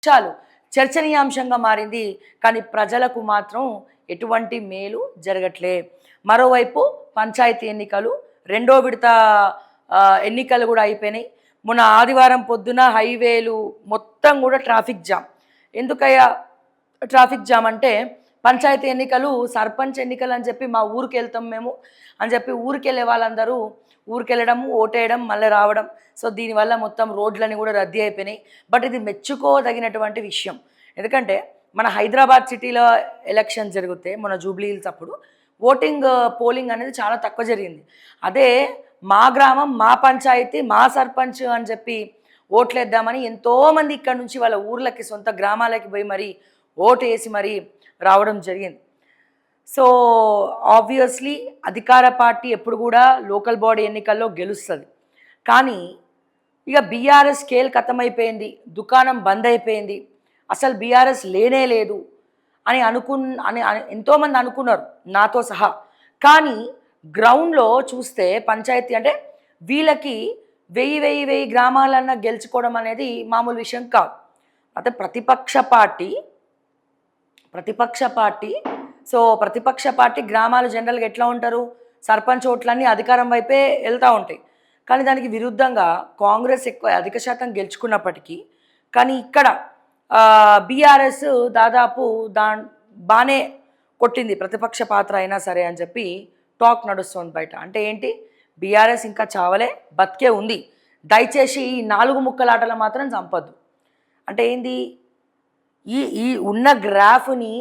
చాలు చర్చనీయాంశంగా మారింది. కానీ ప్రజలకు మాత్రం ఎటువంటి మేలు జరగట్లే. మరోవైపు పంచాయతీ ఎన్నికలు, రెండో విడత ఎన్నికలు కూడా అయిపోయినాయి. మొన్న ఆదివారం పొద్దున హైవేలు మొత్తం కూడా ట్రాఫిక్ జామ్. ఎందుకయ్యా ట్రాఫిక్ జామ్ అంటే, పంచాయతీ ఎన్నికలు, సర్పంచ్ ఎన్నికలు అని చెప్పి మా ఊరికి వెళ్తాం మేము అని చెప్పి ఊరికెళ్ళే వాళ్ళందరూ ఊరికెళ్ళడం, ఓటేయడం, మళ్ళీ రావడం. సో దీనివల్ల మొత్తం రోడ్లన్నీ కూడా రద్దీ అయిపోయినాయి. బట్ ఇది మెచ్చుకోదగినటువంటి విషయం. ఎందుకంటే మన హైదరాబాద్ సిటీలో ఎలక్షన్ జరిగితే మొన్న జూబ్లీ హిల్స్ అప్పుడు పోలింగ్ అనేది చాలా తక్కువ జరిగింది. అదే మా గ్రామం, మా పంచాయతీ, మా సర్పంచ్ అని చెప్పి ఓట్లేద్దామని ఎంతోమంది ఇక్కడ నుంచి వాళ్ళ ఊర్లకి, సొంత గ్రామాలకి పోయి మరీ ఓటు వేసి మరీ రావడం జరిగింది. సో ఆబ్వియస్లీ అధికార పార్టీ ఎప్పుడు కూడా లోకల్ బాడీ ఎన్నికల్లో గెలుస్తుంది. కానీ ఇక బీఆర్ఎస్ స్కేల్ ఖతమైపోయింది, దుకాణం బంద్ అయిపోయింది, అసలు బీఆర్ఎస్ లేనే లేదు అని ఎంతోమంది అనుకున్నారు, నాతో సహా. కానీ గ్రౌండ్లో చూస్తే పంచాయతీ అంటే వీళ్ళకి 1000 గ్రామాలన్నా గెలుచుకోవడం అనేది మామూలు విషయం కాదు. అయితే ప్రతిపక్ష పార్టీ గ్రామాలు జనరల్గా ఎట్లా ఉంటారు, సర్పంచ్ ఓట్లన్నీ అధికారం వైపే వెళ్తూ ఉంటాయి. కానీ దానికి విరుద్ధంగా కాంగ్రెస్ అధిక శాతం గెలుచుకున్నప్పటికీ కానీ ఇక్కడ బీఆర్ఎస్ దాదాపు బాగానే కొట్టింది, ప్రతిపక్ష పాత్ర అయినా సరే అని చెప్పి టాక్ నడుస్తుంది బయట. అంటే ఏంటి, బీఆర్ఎస్ ఇంకా చావలే, బతికే ఉంది. దయచేసి ఈ 4 ముక్కలాటలు మాత్రం చంపద్దు. అంటే ఏంది, ఈ ఉన్న గ్రాఫ్ని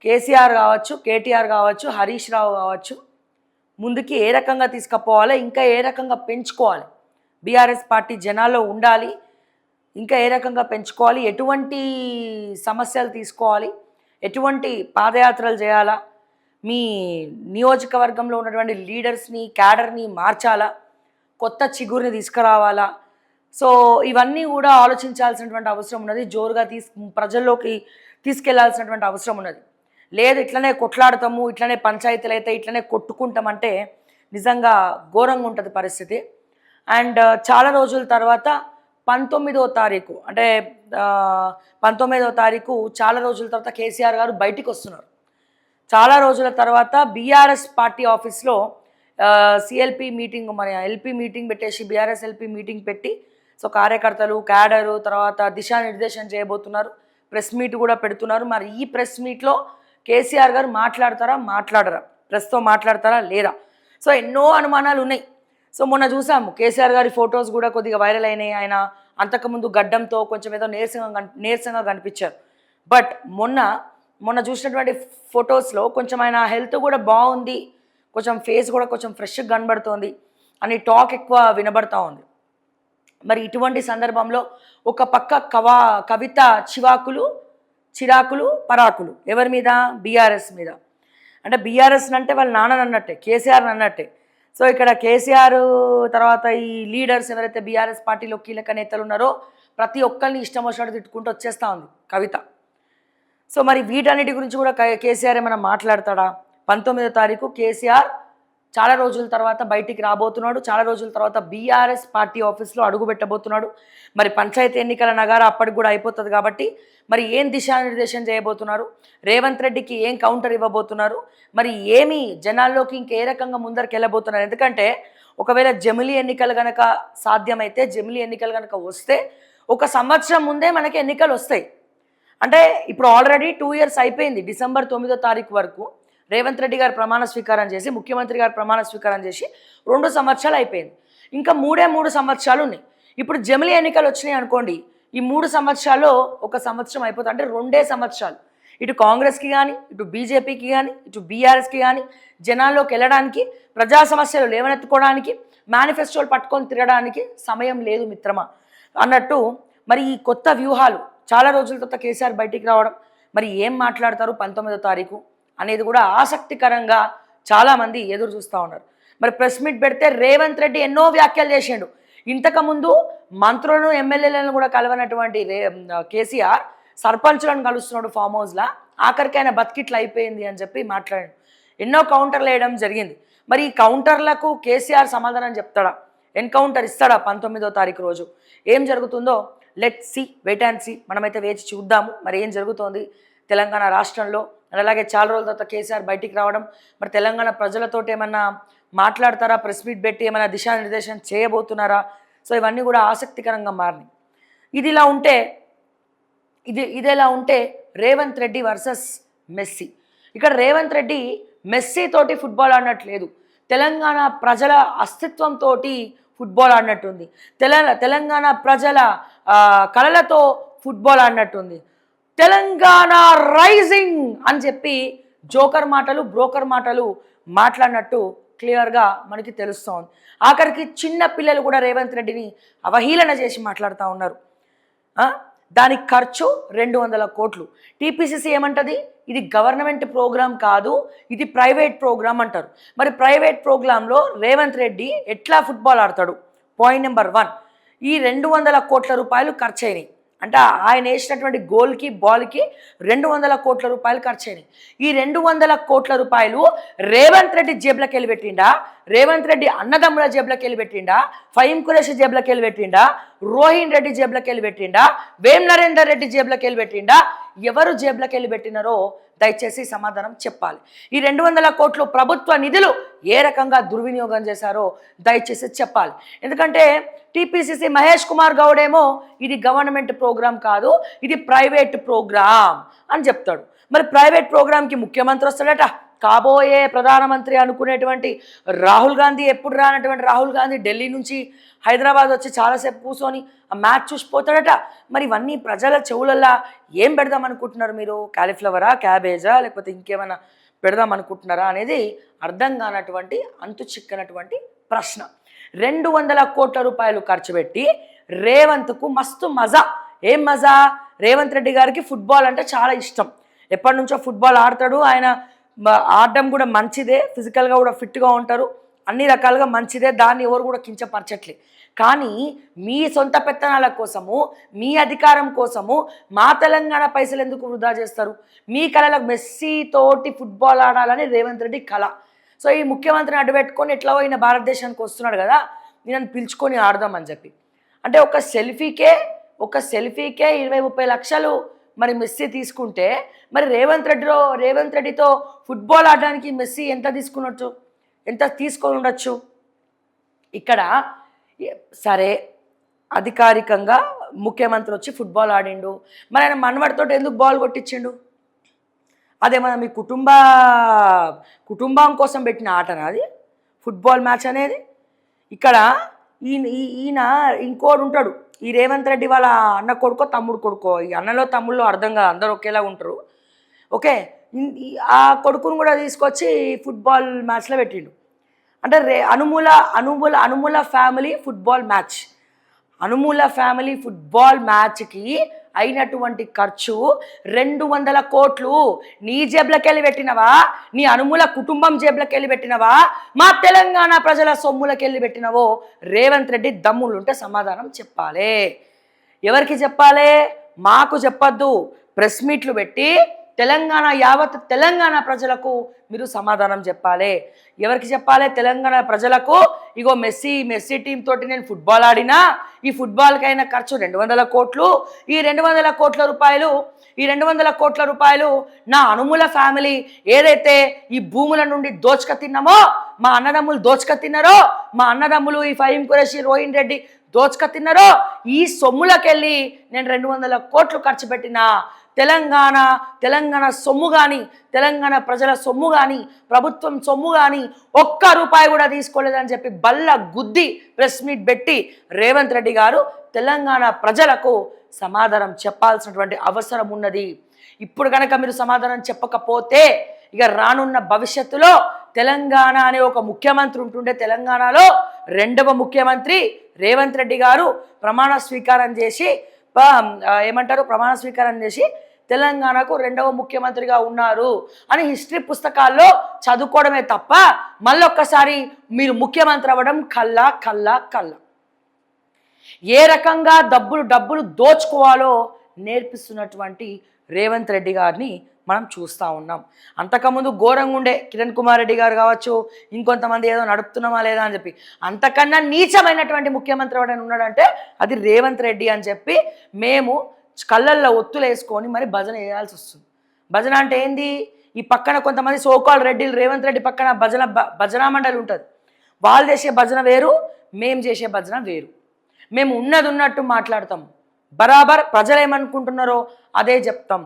కేసీఆర్ కావచ్చు, కేటీఆర్ కావచ్చు, హరీష్ రావు కావచ్చు, ముందుకి ఏ రకంగా తీసుకుపోవాలి, ఇంకా ఏ రకంగా పెంచుకోవాలి, బీఆర్ఎస్ పార్టీ జనాల్లో ఉండాలి, ఇంకా ఏ రకంగా పెంచుకోవాలి, ఎటువంటి సమస్యలు తీసుకోవాలి, ఎటువంటి పాదయాత్రలు చేయాలా, మీ నియోజకవర్గంలో ఉన్నటువంటి లీడర్స్ని, క్యాడర్ని మార్చాలా, కొత్త చిగురిని తీసుకురావాలా. సో ఇవన్నీ కూడా ఆలోచించాల్సినటువంటి అవసరం ఉన్నది. జోరుగా ప్రజల్లోకి తీసుకెళ్లాల్సినటువంటి అవసరం ఉన్నది. లేదు ఇట్లనే కొట్లాడతాము, ఇట్లనే పంచాయతీలు అయితే ఇట్లనే కొట్టుకుంటామంటే నిజంగా ఘోరంగా ఉంటుంది పరిస్థితి. అండ్ చాలా రోజుల తర్వాత 19వ తారీఖు అంటే 19వ తారీఖు చాలా రోజుల తర్వాత కేసీఆర్ గారు బయటికి వస్తున్నారు. చాలా రోజుల తర్వాత బీఆర్ఎస్ పార్టీ ఆఫీస్లో సిఎల్పి మీటింగ్, మన ఎల్పి మీటింగ్ పెట్టేసి, బీఆర్ఎస్ ఎల్పి మీటింగ్ పెట్టి, సో కార్యకర్తలు, క్యాడరు, తర్వాత దిశానిర్దేశం చేయబోతున్నారు, ప్రెస్ మీట్ కూడా పెడుతున్నారు. మరి ఈ ప్రెస్ మీట్లో కేసీఆర్ గారు మాట్లాడరా, ప్రెస్తో మాట్లాడతారా లేదా? సో ఎన్నో అనుమానాలు ఉన్నాయి. సో మొన్న చూసాము కేసీఆర్ గారి ఫొటోస్ కూడా కొద్దిగా వైరల్ అయినాయి. ఆయన అంతకుముందు గడ్డంతో కొంచెం ఏదో నీరసంగా కనిపించారు. బట్ మొన్న చూసినటువంటి ఫొటోస్లో కొంచెం ఆయన హెల్త్ కూడా బాగుంది, కొంచెం ఫేస్ కూడా కొంచెం ఫ్రెష్గా కనబడుతోంది అని టాక్ ఎక్కువ వినబడతా ఉంది. మరి ఇటువంటి సందర్భంలో ఒక పక్క కవిత చిరాకులు పరాకులు ఎవరి మీద, బీఆర్ఎస్ మీద. అంటే బీఆర్ఎస్ అంటే వాళ్ళ నాన్నని అన్నట్టే, కేసీఆర్ని అన్నట్టే. సో ఇక్కడ కేసీఆర్ తర్వాత ఈ లీడర్స్ ఎవరైతే బీఆర్ఎస్ పార్టీలో కీలక నేతలు ఉన్నారో ప్రతి ఒక్కరిని ఇష్టం వచ్చినట్టు తిట్టుకుంటూ వచ్చేస్తూ ఉంది కవిత. సో మరి వీటన్నిటి గురించి కూడా కేసీఆర్ ఏమైనా మాట్లాడతాడా? 19వ తారీఖు కేసీఆర్ చాలా రోజుల తర్వాత బయటికి రాబోతున్నాడు. చాలా రోజుల తర్వాత బీఆర్ఎస్ పార్టీ ఆఫీస్లో అడుగు పెట్టబోతున్నాడు. మరి పంచాయతీ ఎన్నికల నగారా అప్పటికి కూడా అయిపోతుంది కాబట్టి మరి ఏం దిశానిర్దేశం చేయబోతున్నారు, రేవంత్ రెడ్డికి ఏం కౌంటర్ ఇవ్వబోతున్నారు, మరి ఏమి జనాల్లోకి ఇంకే రకంగా ముందరికి వెళ్ళబోతున్నారు? ఎందుకంటే ఒకవేళ జమిలీ ఎన్నికలు కనుక సాధ్యమైతే, జమిలీ ఎన్నికలు కనుక వస్తే 1 సంవత్సరం ముందే మనకి ఎన్నికలు వస్తాయి. అంటే ఇప్పుడు ఆల్రెడీ 2 years అయిపోయింది. డిసెంబర్ 9వ తారీఖు వరకు రేవంత్ రెడ్డి గారు ప్రమాణ స్వీకారం చేసి, ముఖ్యమంత్రి గారు ప్రమాణ స్వీకారం చేసి 2 సంవత్సరాలు అయిపోయింది. ఇంకా 3 సంవత్సరాలు ఉన్నాయి. ఇప్పుడు జమిలీ ఎన్నికలు వచ్చినాయి అనుకోండి, ఈ 3 సంవత్సరాల్లో 1 సంవత్సరం అయిపోతుంది. అంటే 2 సంవత్సరాలు ఇటు కాంగ్రెస్కి కానీ, ఇటు బీజేపీకి కానీ, ఇటు బీఆర్ఎస్కి కానీ జనాల్లోకి వెళ్ళడానికి, ప్రజా సమస్యలు లేవనెత్తుకోవడానికి, మేనిఫెస్టోలు పట్టుకొని తిరగడానికి సమయం లేదు మిత్రమా అన్నట్టు. మరి ఈ కొత్త వ్యూహాలు చాలా రోజుల తర్వాత కేసీఆర్ బయటికి రావడం, మరి ఏం మాట్లాడతారు 19వ తారీఖు అనేది కూడా ఆసక్తికరంగా చాలామంది ఎదురు చూస్తూ ఉన్నారు. మరి ప్రెస్ మీట్ పెడితే రేవంత్ రెడ్డి ఎన్నో వ్యాఖ్యలు చేసిండు. ఇంతకుముందు మంత్రులను, ఎమ్మెల్యేలను కూడా కలవనటువంటి కేసీఆర్ సర్పంచులను కలుస్తున్నాడు ఫామ్ హౌస్లా, ఆఖరికి ఆయన బతికిట్లు అయిపోయింది అని చెప్పి మాట్లాడాడు. ఎన్నో కౌంటర్లు వేయడం జరిగింది. మరి ఈ కౌంటర్లకు కేసీఆర్ సమాధానం చెప్తాడా, ఎన్కౌంటర్ ఇస్తాడా 19వ తారీఖు రోజు? ఏం జరుగుతుందో let see, wait and see. మనమైతే వేచి చూద్దాము మరి ఏం జరుగుతోంది తెలంగాణ రాష్ట్రంలో. అండ్ అలాగే చాలా రోజుల తర్వాత కేసీఆర్ బయటికి రావడం, మరి తెలంగాణ ప్రజలతో ఏమన్నా మాట్లాడతారా, ప్రెస్ మీట్ పెట్టి ఏమైనా దిశానిర్దేశం చేయబోతున్నారా? సో ఇవన్నీ కూడా ఆసక్తికరంగా మారినాయి. ఇదిలా ఉంటే ఇదేలా ఉంటే రేవంత్ రెడ్డి వర్సెస్ మెస్సీ. ఇక్కడ రేవంత్ రెడ్డి మెస్సీ తోటి ఫుట్బాల్ ఆడినట్లేదు, తెలంగాణ ప్రజల అస్తిత్వంతో ఫుట్బాల్ ఆడినట్టుంది, తెలంగాణ ప్రజల కళలతో ఫుట్బాల్ ఆడినట్టుంది. తెలంగాణ రైజింగ్ అని చెప్పి జోకర్ మాటలు బ్రోకర్ మాటలు మాట్లాడినట్టు క్లియర్గా మనకి తెలుస్తోంది. ఆఖరికి చిన్న పిల్లలు కూడా రేవంత్ రెడ్డిని అవహేళన చేసి మాట్లాడుతూ ఉన్నారు. దానికి ఖర్చు 200 కోట్లు. టీపీసీసీ ఏమంటది, ఇది గవర్నమెంట్ ప్రోగ్రామ్ కాదు, ఇది ప్రైవేట్ ప్రోగ్రామ్ అంటారు. మరి ప్రైవేట్ ప్రోగ్రాంలో రేవంత్ రెడ్డి ఎట్లా ఫుట్బాల్ ఆడతాడు? పాయింట్ నెంబర్ 1, ఈ 200 కోట్ల రూపాయలు ఖర్చు అయినాయి. అంటే ఆయన వేసినటువంటి గోల్కి బాల్కి 200 కోట్ల రూపాయలు ఖర్చు అయినాయి. ఈ 200 కోట్ల రూపాయలు రేవంత్ రెడ్డి జేబులోకి వెళ్ళి పెట్టిండా, రేవంత్ రెడ్డి అన్నదమ్ముల జేబులోకి వెళ్ళి పెట్టిండా, ఫహీం ఖురేషి జేబులోకి వెళ్ళి పెట్టిండా, రోహిన్ రెడ్డి జేబులోకి వెళ్ళి పెట్టిండా, వేం నరేందర్ రెడ్డి జేబులోకి వెళ్ళి పెట్టిండా? ఎవరు జేబులోకి వెళ్ళి పెట్టినారో దయచేసి సమాధానం చెప్పాలి. ఈ 200 కోట్లు ప్రభుత్వ నిధులు ఏ రకంగా దుర్వినియోగం చేశారో దయచేసి చెప్పాలి. ఎందుకంటే టీపీసీసీ మహేష్ కుమార్ గౌడ్ ఏమో ఇది గవర్నమెంట్ ప్రోగ్రామ్ కాదు, ఇది ప్రైవేట్ ప్రోగ్రామ్ అని చెప్తాడు. మరి ప్రైవేట్ ప్రోగ్రామ్కి ముఖ్యమంత్రి వస్తాడట, కాబోయే ప్రధానమంత్రి అనుకునేటువంటి రాహుల్ గాంధీ, ఎప్పుడు రానటువంటి రాహుల్ గాంధీ ఢిల్లీ నుంచి హైదరాబాద్ వచ్చి చాలాసేపు కూర్చొని ఆ మ్యాచ్ చూసిపోతాడట. మరి ఇవన్నీ ప్రజల చెవులల్లా ఏం పెడదాం అనుకుంటున్నారు మీరు? కాలీఫ్లవరా, క్యాబేజా, లేకపోతే ఇంకేమైనా పెడదాం అనుకుంటున్నారా అనేది అర్థం కానటువంటి అంతు చిక్కనటువంటి ప్రశ్న. 200 కోట్ల రూపాయలు ఖర్చు పెట్టి రేవంత్కు మస్తు మజా. ఏం మజా? రేవంత్ రెడ్డి గారికి ఫుట్బాల్ అంటే చాలా ఇష్టం, ఎప్పటి నుంచో ఫుట్బాల్ ఆడతాడు. ఆయన ఆడడం కూడా మంచిదే, ఫిజికల్గా కూడా ఫిట్గా ఉంటారు, అన్ని రకాలుగా మంచిదే, దాన్ని ఎవరు కూడా కించపరచట్లే. కానీ మీ సొంత పెత్తనాల కోసము, మీ అధికారం కోసము మా తెలంగాణ పైసలు ఎందుకు వృధా చేస్తారు? మీ కళలకు మెస్సీ తోటి ఫుట్బాల్ ఆడాలని రేవంత్ రెడ్డి కళ. సో ఈ ముఖ్యమంత్రిని అడ్డుపెట్టుకొని ఎట్లా ఈయన భారతదేశానికి వస్తున్నాడు కదా, నేను పిలుచుకొని ఆడదామని చెప్పి. అంటే ఒక సెల్ఫీకే 20-30 లక్షలు మరి మెస్సీ తీసుకుంటే, మరి రేవంత్ రెడ్డితో ఫుట్బాల్ ఆడడానికి మెస్సీ ఎంత తీసుకొని ఉండొచ్చు? ఇక్కడ సరే అధికారికంగా ముఖ్యమంత్రి వచ్చి ఫుట్బాల్ ఆడిండు, మరి ఆయన మనవడితో ఎందుకు బాల్ కొట్టించిండు? అదేమన్నా మీ కుటుంబం కోసం పెట్టిన ఆటనా అది ఫుట్బాల్ మ్యాచ్ అనేది? ఇక్కడ ఈయన ఇంకోడు ఉంటాడు, ఈ రేవంత్ రెడ్డి వాళ్ళ అన్న కొడుకో తమ్ముడు కొడుకో, ఈ అన్నలో తమ్ముళ్ళు అర్థం కాదు, అందరూ ఒకేలా ఉంటారు. ఓకే, ఆ కొడుకును కూడా తీసుకొచ్చి ఫుట్బాల్ మ్యాచ్లో పెట్టిండు. అంటే అనుమూల family football match, అనుమూల family football మ్యాచ్కి అయినటువంటి ఖర్చు 200 కోట్లు. నీ జేబులోకి వెళ్ళి పెట్టినవా, నీ అనుమూల కుటుంబం జేబులోకి వెళ్ళి పెట్టినవా, మా తెలంగాణ ప్రజల సొమ్ములకి వెళ్ళి పెట్టినవో రేవంత్ రెడ్డి దమ్ములుంటే సమాధానం చెప్పాలి. ఎవరికి చెప్పాలి? మాకు చెప్పద్దు, ప్రెస్ మీట్లు పెట్టి యావత్ తెలంగాణ ప్రజలకు మీరు సమాధానం చెప్పాలి. ఎవరికి చెప్పాలి? తెలంగాణ ప్రజలకు. ఇగో మెస్సీ టీం తోటి నేను ఫుట్బాల్ ఆడినా, ఈ ఫుట్బాల్కైనా ఖర్చు 200 కోట్లు. ఈ 200 కోట్ల రూపాయలు నా అనుమూల ఫ్యామిలీ ఏదైతే ఈ భూముల నుండి దోచుక తిన్నామో, మా అన్నదమ్ములు దోచుక తిన్నారో, మా అన్నదమ్ములు ఈ ఫహీం ఖురేషి, రోహిన్ రెడ్డి దోచుక తిన్నారో, ఈ సొమ్ములకెళ్ళి నేను 200 కోట్లు ఖర్చు పెట్టినా తెలంగాణ సొమ్ము కానీ, తెలంగాణ ప్రజల సొమ్ము కానీ, ప్రభుత్వం సొమ్ము కానీ ఒక్క రూపాయి కూడా తీసుకోలేదని చెప్పి బల్ల గుద్ది ప్రెస్ మీట్ పెట్టి రేవంత్ రెడ్డి గారు తెలంగాణ ప్రజలకు సమాధానం చెప్పాల్సినటువంటి అవసరం ఉన్నది. ఇప్పుడు కనుక మీరు సమాధానం చెప్పకపోతే ఇక రానున్న భవిష్యత్తులో తెలంగాణ అనే ఒక ముఖ్యమంత్రి ఉంటుండే, తెలంగాణలో 2వ ముఖ్యమంత్రి రేవంత్ రెడ్డి గారు ప్రమాణ స్వీకారం చేసి తెలంగాణకు 2వ ముఖ్యమంత్రిగా ఉన్నారు అని హిస్టరీ పుస్తకాల్లో చదువుకోవడమే తప్ప మళ్ళొక్కసారి మీరు ముఖ్యమంత్రి అవ్వడం కల్లా. ఏ రకంగా డబ్బులు దోచుకోవాలో నేర్పిస్తున్నటువంటి రేవంత్ రెడ్డి గారిని మనం చూస్తూ ఉన్నాం. అంతకుముందు ఘోరంగా ఉండే కిరణ్ కుమార్ రెడ్డి గారు కావచ్చు, ఇంకొంతమంది ఏదో నడుపుతున్నామా లేదా అని చెప్పి. అంతకన్నా నీచమైనటువంటి ముఖ్యమంత్రి ఎవరైనా ఉన్నాడంటే అది రేవంత్ రెడ్డి అని చెప్పి మేము కళ్ళల్లో ఒత్తులు వేసుకొని మరి భజన చేయాల్సి వస్తుంది. భజన అంటే ఏంది? ఈ పక్కన కొంతమంది సోకాల్ రెడ్డిలు, రేవంత్ రెడ్డి పక్కన భజనా మండలి ఉంటుంది. వాళ్ళు చేసే భజన వేరు, మేము చేసే భజన వేరు. మేము ఉన్నది ఉన్నట్టు మాట్లాడతాం, బరాబర్ ప్రజలు ఏమనుకుంటున్నారో అదే చెప్తాం,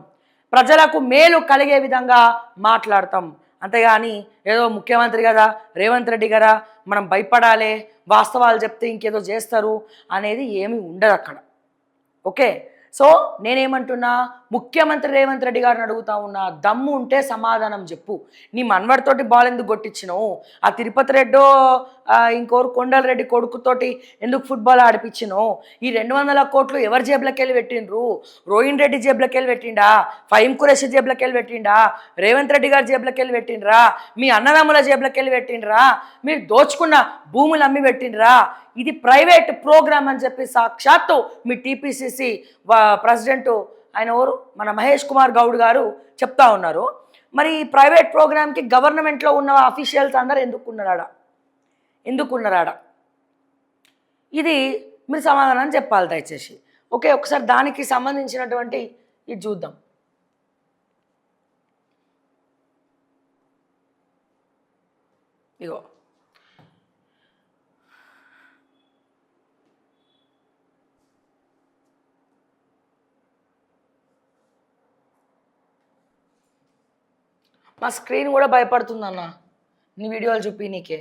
ప్రజలకు మేలు కలిగే విధంగా మాట్లాడతాం. అంతేగాని ఏదో ముఖ్యమంత్రి కదా, రేవంత్ రెడ్డి కదా, మనం భయపడాలి, వాస్తవాలు చెప్తే ఇంకేదో చేస్తారు అనేది ఏమీ ఉండదు అక్కడ. ఓకే, సో నేనేమంటున్నా, ముఖ్యమంత్రి రేవంత్ రెడ్డి గారిని అడుగుతా ఉన్నా, దమ్ము ఉంటే సమాధానం చెప్పు. నీ మనవడితోటి బాల్ ఎందుకు కొట్టించినావు? ఆ తిరుపతి రెడ్డో ఇంకోరు కొండల రెడ్డి కొడుకుతోటి ఎందుకు ఫుట్బాల్ ఆడిపించినావు? ఈ 200 కోట్లు ఎవరి జేబులకి వెళ్ళి పెట్టిండ్రు? రోహిన్ రెడ్డి జేబులకి వెళ్ళి పెట్టిండా? ఫహీం ఖురేషి జేబులకి వెళ్ళి పెట్టిండా? రేవంత్ రెడ్డి గారి జేబులకి వెళ్ళి పెట్టిండ్రా? మీ అన్నదమ్ముల జేబులకి వెళ్ళి పెట్టిండ్రా? మీరు దోచుకున్న భూములు అమ్మి పెట్టిండ్రా? ఇది ప్రైవేట్ ప్రోగ్రామ్ అని చెప్పి సాక్షాత్తు మీ టీపీసీసీ ప్రెసిడెంట్ ఆయన ఎవరు, మన మహేష్ కుమార్ గౌడ్ గారు చెప్తా ఉన్నారు. మరి ఈ ప్రైవేట్ ప్రోగ్రామ్కి గవర్నమెంట్లో ఉన్న అఫీషియల్స్ అందరూ ఎందుకున్నారాడ? ఇది మీరు సమాధానం చెప్పాలి దయచేసి. ఓకే, ఒకసారి దానికి సంబంధించినటువంటి ఇది చూద్దాం. ఇగో మా స్క్రీన్ కూడా భయపడుతుందన్న నీ వీడియోలు చూపి నీకే.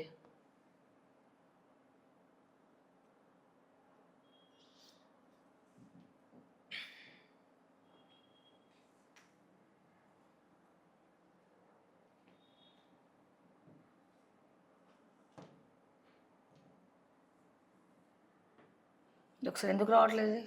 ఒకసారి ఎందుకు రావట్లేదు?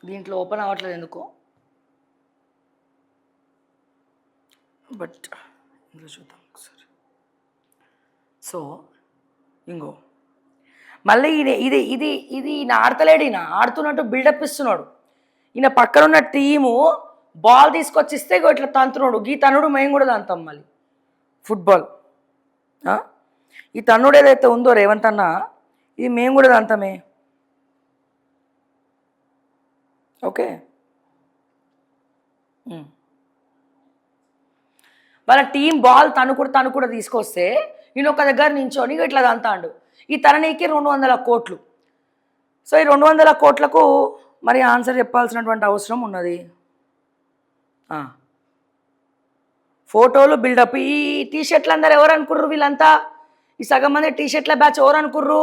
దీంట్లో ఓపెన్ అవ్వట్లేదు ఎందుకో, బట్ ఇందులో చూద్దాం ఒకసారి. సో ఇంకో మళ్ళీ ఇది ఇది ఇది ఈయన ఆడతలేడు, ఈయన ఆడుతున్నట్టు బిల్డప్ ఇస్తున్నాడు. ఈయన పక్కన ఉన్న టీము బాల్ తీసుకొచ్చి ఇస్తే ఇట్లా తంతున్నాడు. ఈ తనుడు మేము కూడా తంతాం మళ్ళీ ఫుట్బాల్. ఈ తన్నుడు ఏదైతే ఉందో రేవంత్ అన్న, ఇది మేము కూడా తంతామే. ఓకే, వాళ్ళ టీం బాల్ తను కూడా తీసుకొస్తే ఈయన ఒక దగ్గర నించొని ఇట్లా దంతాడు. ఈ తరణికి 200 కోట్లు. సో ఈ 200 కోట్లకు మరి ఆన్సర్ చెప్పాల్సినటువంటి అవసరం ఉన్నది. ఫోటోలు బిల్డప్. ఈ టీషర్ట్లు అందరు ఎవరు అనుకుర్రు? వీళ్ళంతా ఈ సగం మంది టీషర్ట్ల బ్యాచ్ ఎవరు అనుకుర్రు?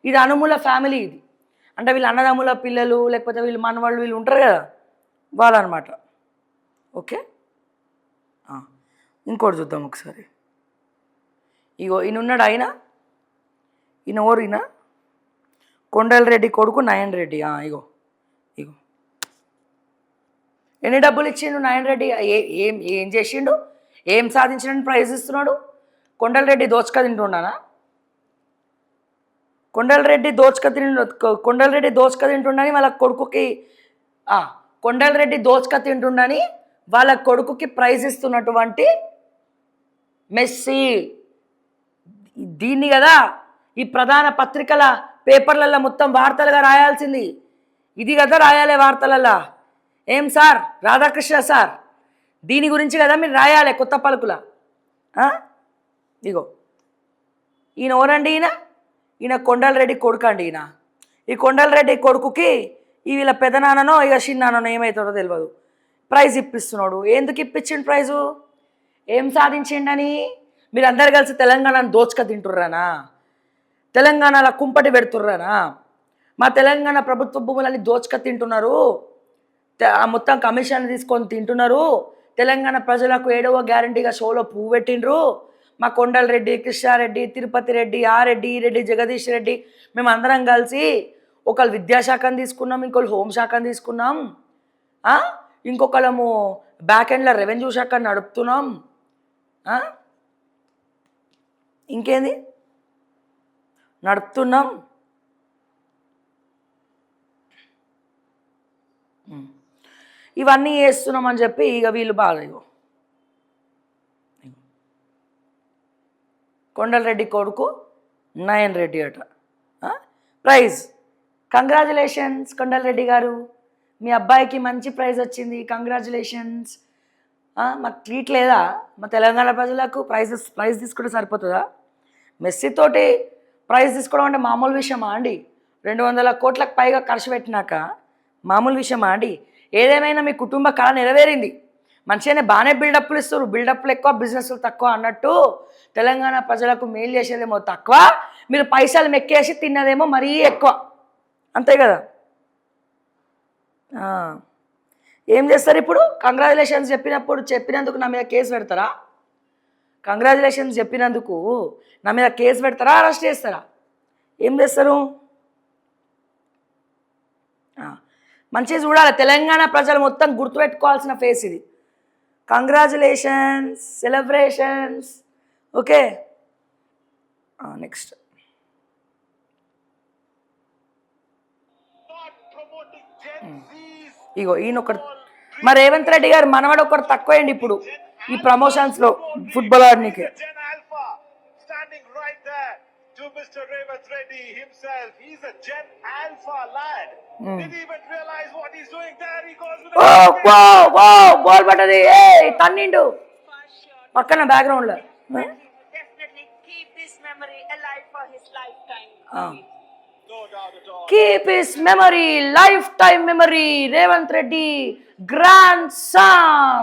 ఇది అనుమూల ఫ్యామిలీ. ఇది అంటే వీళ్ళ అన్నదమ్ముల పిల్లలు, లేకపోతే వీళ్ళు మనవాళ్ళు, వీళ్ళు ఉంటారు కదా, వాళ్ళు అనమాట. ఓకే, ఇంకోటి చూద్దాం ఒకసారి. ఇగో ఈయన ఉన్నాడు, ఈయన ఎవరు? ఈయన కొండల రెడ్డి కొడుకు నయన్ రెడ్డి. ఇగో ఎన్ని డబ్బులు ఇచ్చిండు నయన్ రెడ్డి? ఏం చేసిండు? ఏం సాధించిన ప్రైజ్ ఇస్తున్నాడు? కొండల రెడ్డి దోచుక తింటున్నానా? కొండల రెడ్డి దోచుక తింటుండని వాళ్ళ కొడుకుకి కొండల రెడ్డి దోచుక తింటుండని వాళ్ళ కొడుకుకి ప్రైజ్ ఇస్తున్నటువంటి మెస్సీ. దీన్ని కదా ఈ ప్రధాన పత్రికల పేపర్లలో మొత్తం వార్తలుగా రాయాల్సింది. ఇది కదా రాయాలి వార్తలల్లో. ఏం సార్ రాధాకృష్ణ సార్, దీని గురించి కదా మీరు రాయాలి కొత్త పలుకుల. ఇగో ఈయన ఎవరండి? ఈయన కొండల రెడ్డి కొడుకు అండి. ఈ కొండల రెడ్డి కొడుకుకి వీళ్ళ పెదనాన్ననో ఇక చిన్నాన్ననో ఏమవుతుందో తెలియదు. ప్రైజ్ ఇప్పిస్తున్నాడు. ఎందుకు ఇప్పించిండు ప్రైజు? ఏం సాధించిండని? మీరు అందరు కలిసి తెలంగాణను దోచుక తింటుర్రానా? తెలంగాణలో కుంపటి పెడుతుర్రానా? మా తెలంగాణ ప్రభుత్వ భూములన్నీ దోచుక తింటున్నారు, మొత్తం కమిషన్ తీసుకొని తింటున్నారు. తెలంగాణ ప్రజలకు 7వ గ్యారంటీగా షోలో పువ్వు పెట్టిండ్రు. మా కొండల్ రెడ్డి, కృష్ణారెడ్డి, తిరుపతి రెడ్డి, ఆ రెడ్డి, ఈ రెడ్డి, జగదీష్ రెడ్డి, మేము అందరం కలిసి ఒకళ్ళు విద్యాశాఖను తీసుకున్నాం, ఇంకొకళ్ళు హోంశాఖను తీసుకున్నాం, ఇంకొకళ్ళము బ్యాక్ ఎండ్లో రెవెన్యూ శాఖను నడుపుతున్నాం. ఇంకేంది నడుపుతున్నాం. ఇవన్నీ చేస్తున్నామని చెప్పి ఇక వీళ్ళు బాగా కొండలరెడ్డి కొడుకు నయన్ రెడ్డి అట ప్రైజ్. కంగ్రాచులేషన్స్ కొండలరెడ్డి గారు, మీ అబ్బాయికి మంచి ప్రైజ్ వచ్చింది, కంగ్రాచులేషన్స్. మాకు ట్రీట్ లేదా? మా తెలంగాణ ప్రజలకు ప్రైజ్ తీసుకుంటే సరిపోతుందా? మెస్సీతోటి ప్రైజ్ తీసుకోవడం అంటే మామూలు విషయమా అండి? 200 కోట్లకు పైగా ఖర్చు పెట్టినాక మామూలు విషయమా అండి? ఏదేమైనా మీ కుటుంబ కళ నెరవేరింది. మంచిగానే బాగానే బిల్డప్లు ఇస్తారు, బిల్డప్లు ఎక్కువ బిజినెస్లు తక్కువ అన్నట్టు తెలంగాణ ప్రజలకు మేలు చేసేదేమో తక్కువ, మీరు పైసలు మెక్కేసి తిన్నదేమో మరీ ఎక్కువ, అంతే కదా? ఏం చేస్తారు ఇప్పుడు? కంగ్రాచులేషన్స్ చెప్పినందుకు నా మీద కేసు పెడతారా? కంగ్రాచులేషన్స్ చెప్పినందుకు నా మీద కేసు పెడతారా, అరెస్ట్ చేస్తారా? ఏం చేస్తారు? మంచిగా చూడాలి, తెలంగాణ ప్రజలు మొత్తం గుర్తుపెట్టుకోవాల్సిన ఫేస్ ఇది. Congratulations, celebrations. Okay, next. ఇగో ఈయనొకరు, మా రేవంత్ రెడ్డి గారు మనవాడు ఒకరు తక్కువేయండి ఇప్పుడు ఈ ప్రమోషన్స్లో ఫుట్బాల్ ఆడడానికి. To Mr. Revanth Reddy himself, he's a Gen Alpha lad. Didn't even realize what he's doing there. He goes with ball battery. Hey, tannindu. Pakkana background la. Definitely keep this memory alive for his lifetime. No doubt at all. Keep his memory, lifetime memory. Revanth Reddy, grandson,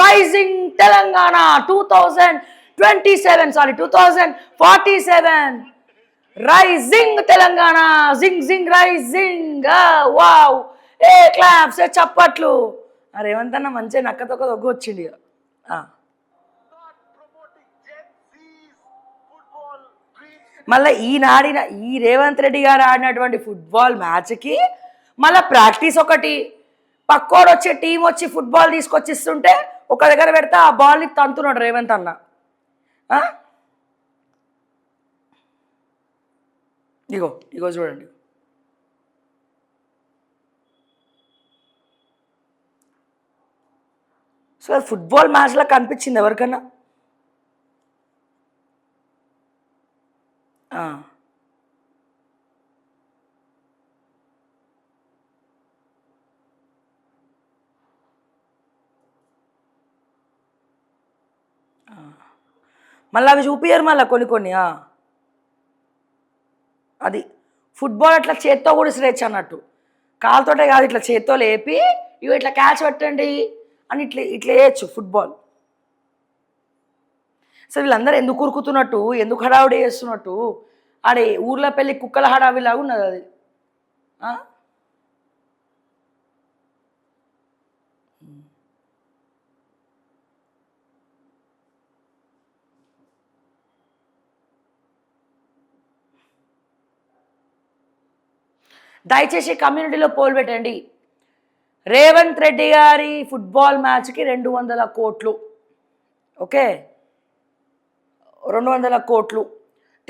rising Telangana 2047. Rising Telangana, zing rising. Wow, A claps, చప్పట్లు. రేవంత్ అన్న మంచిగా నక్కతొక్క దొగ్గ వచ్చింది. మళ్ళీ ఈ రేవంత్ రెడ్డి గారు ఆడినటువంటి football మ్యాచ్కి మళ్ళీ practice ఒకటి, పక్కోడు వచ్చే టీం వచ్చి ఫుట్బాల్ తీసుకొచ్చిస్తుంటే ఒక దగ్గర పెడితే ఆ బాల్ని తంతున్నాడు రేవంత్ అన్న. ఇగో చూడండి. సో ఫుట్బాల్ మ్యాచ్లా కనిపించింది ఎవరికన్నా? మళ్ళీ అవి చూపించారు మళ్ళీ కొన్ని. అది ఫుట్బాల్ అట్లా చేత్తో కూడా ఇసిరేచ్చు అన్నట్టు, కాలుతోటే కాదు, ఇట్లా చేత్తో లేపి ఇవి ఇట్లా క్యాచ్ పెట్టండి అని ఇట్లా వేయచ్చు ఫుట్బాల్. సో వీళ్ళందరూ ఎందుకు ఉరుకుతున్నట్టు, ఎందుకు హడావుడి చేస్తున్నట్టు, ఆడే ఊర్లో పెళ్ళి కుక్కల హడావిలాగా ఉన్నది అది. దయచేసి కమ్యూనిటీలో పోల్ పెట్టండి. రేవంత్ రెడ్డి గారి ఫుట్బాల్ మ్యాచ్కి 200 కోట్లు. ఓకే, 200 కోట్లు.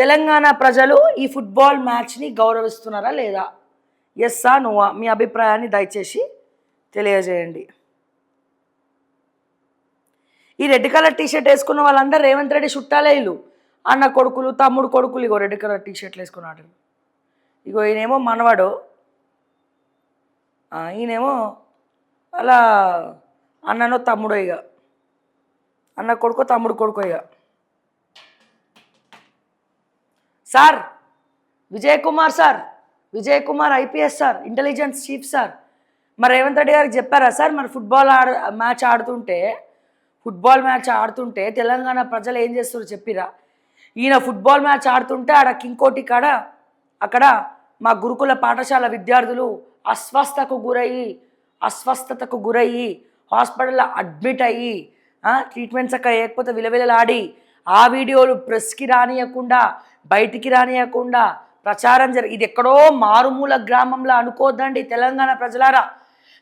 తెలంగాణ ప్రజలు ఈ ఫుట్బాల్ మ్యాచ్ని గౌరవిస్తున్నారా లేదా? ఎస్సా నోవా? మీ అభిప్రాయాన్ని దయచేసి తెలియజేయండి. ఈ రెడ్ కలర్ టీషర్ట్ వేసుకున్న వాళ్ళందరూ రేవంత్ రెడ్డి చుట్టాలే. ఇల్లు అన్న కొడుకులు, తమ్ముడు కొడుకులు. ఇగో రెడ్ కలర్ టీషర్ట్లు వేసుకున్నాడు. ఇగో ఈయనేమో మనవాడు, ఈయనేమో అలా అన్ననో తమ్ముడో, ఇక అన్న కొడుకో తమ్ముడు కొడుకో. ఇక sir Vijay Kumar IPS sir, intelligence chief sir, మరి రేవంత్ రెడ్డి గారికి చెప్పారా సార్ మరి ఫుట్బాల్ మ్యాచ్ ఆడుతుంటే తెలంగాణ ప్రజలు ఏం చేస్తారో చెప్పిరా? ఈయన ఫుట్బాల్ మ్యాచ్ ఆడుతుంటే ఆడ కింకోటి కాడ అక్కడ మా గురుకుల పాఠశాల విద్యార్థులు అస్వస్థతకు గురయ్యి హాస్పిటల్లో అడ్మిట్ అయ్యి ట్రీట్మెంట్స్ అక్కడ లేకపోతే విలవిలలాడి ఆ వీడియోలు ప్రెస్కి రానియకుండా బయటికి రానియకుండా ప్రచారం ఇది ఎక్కడో మారుమూల గ్రామంలో అనుకోద్దండి తెలంగాణ ప్రజలారా.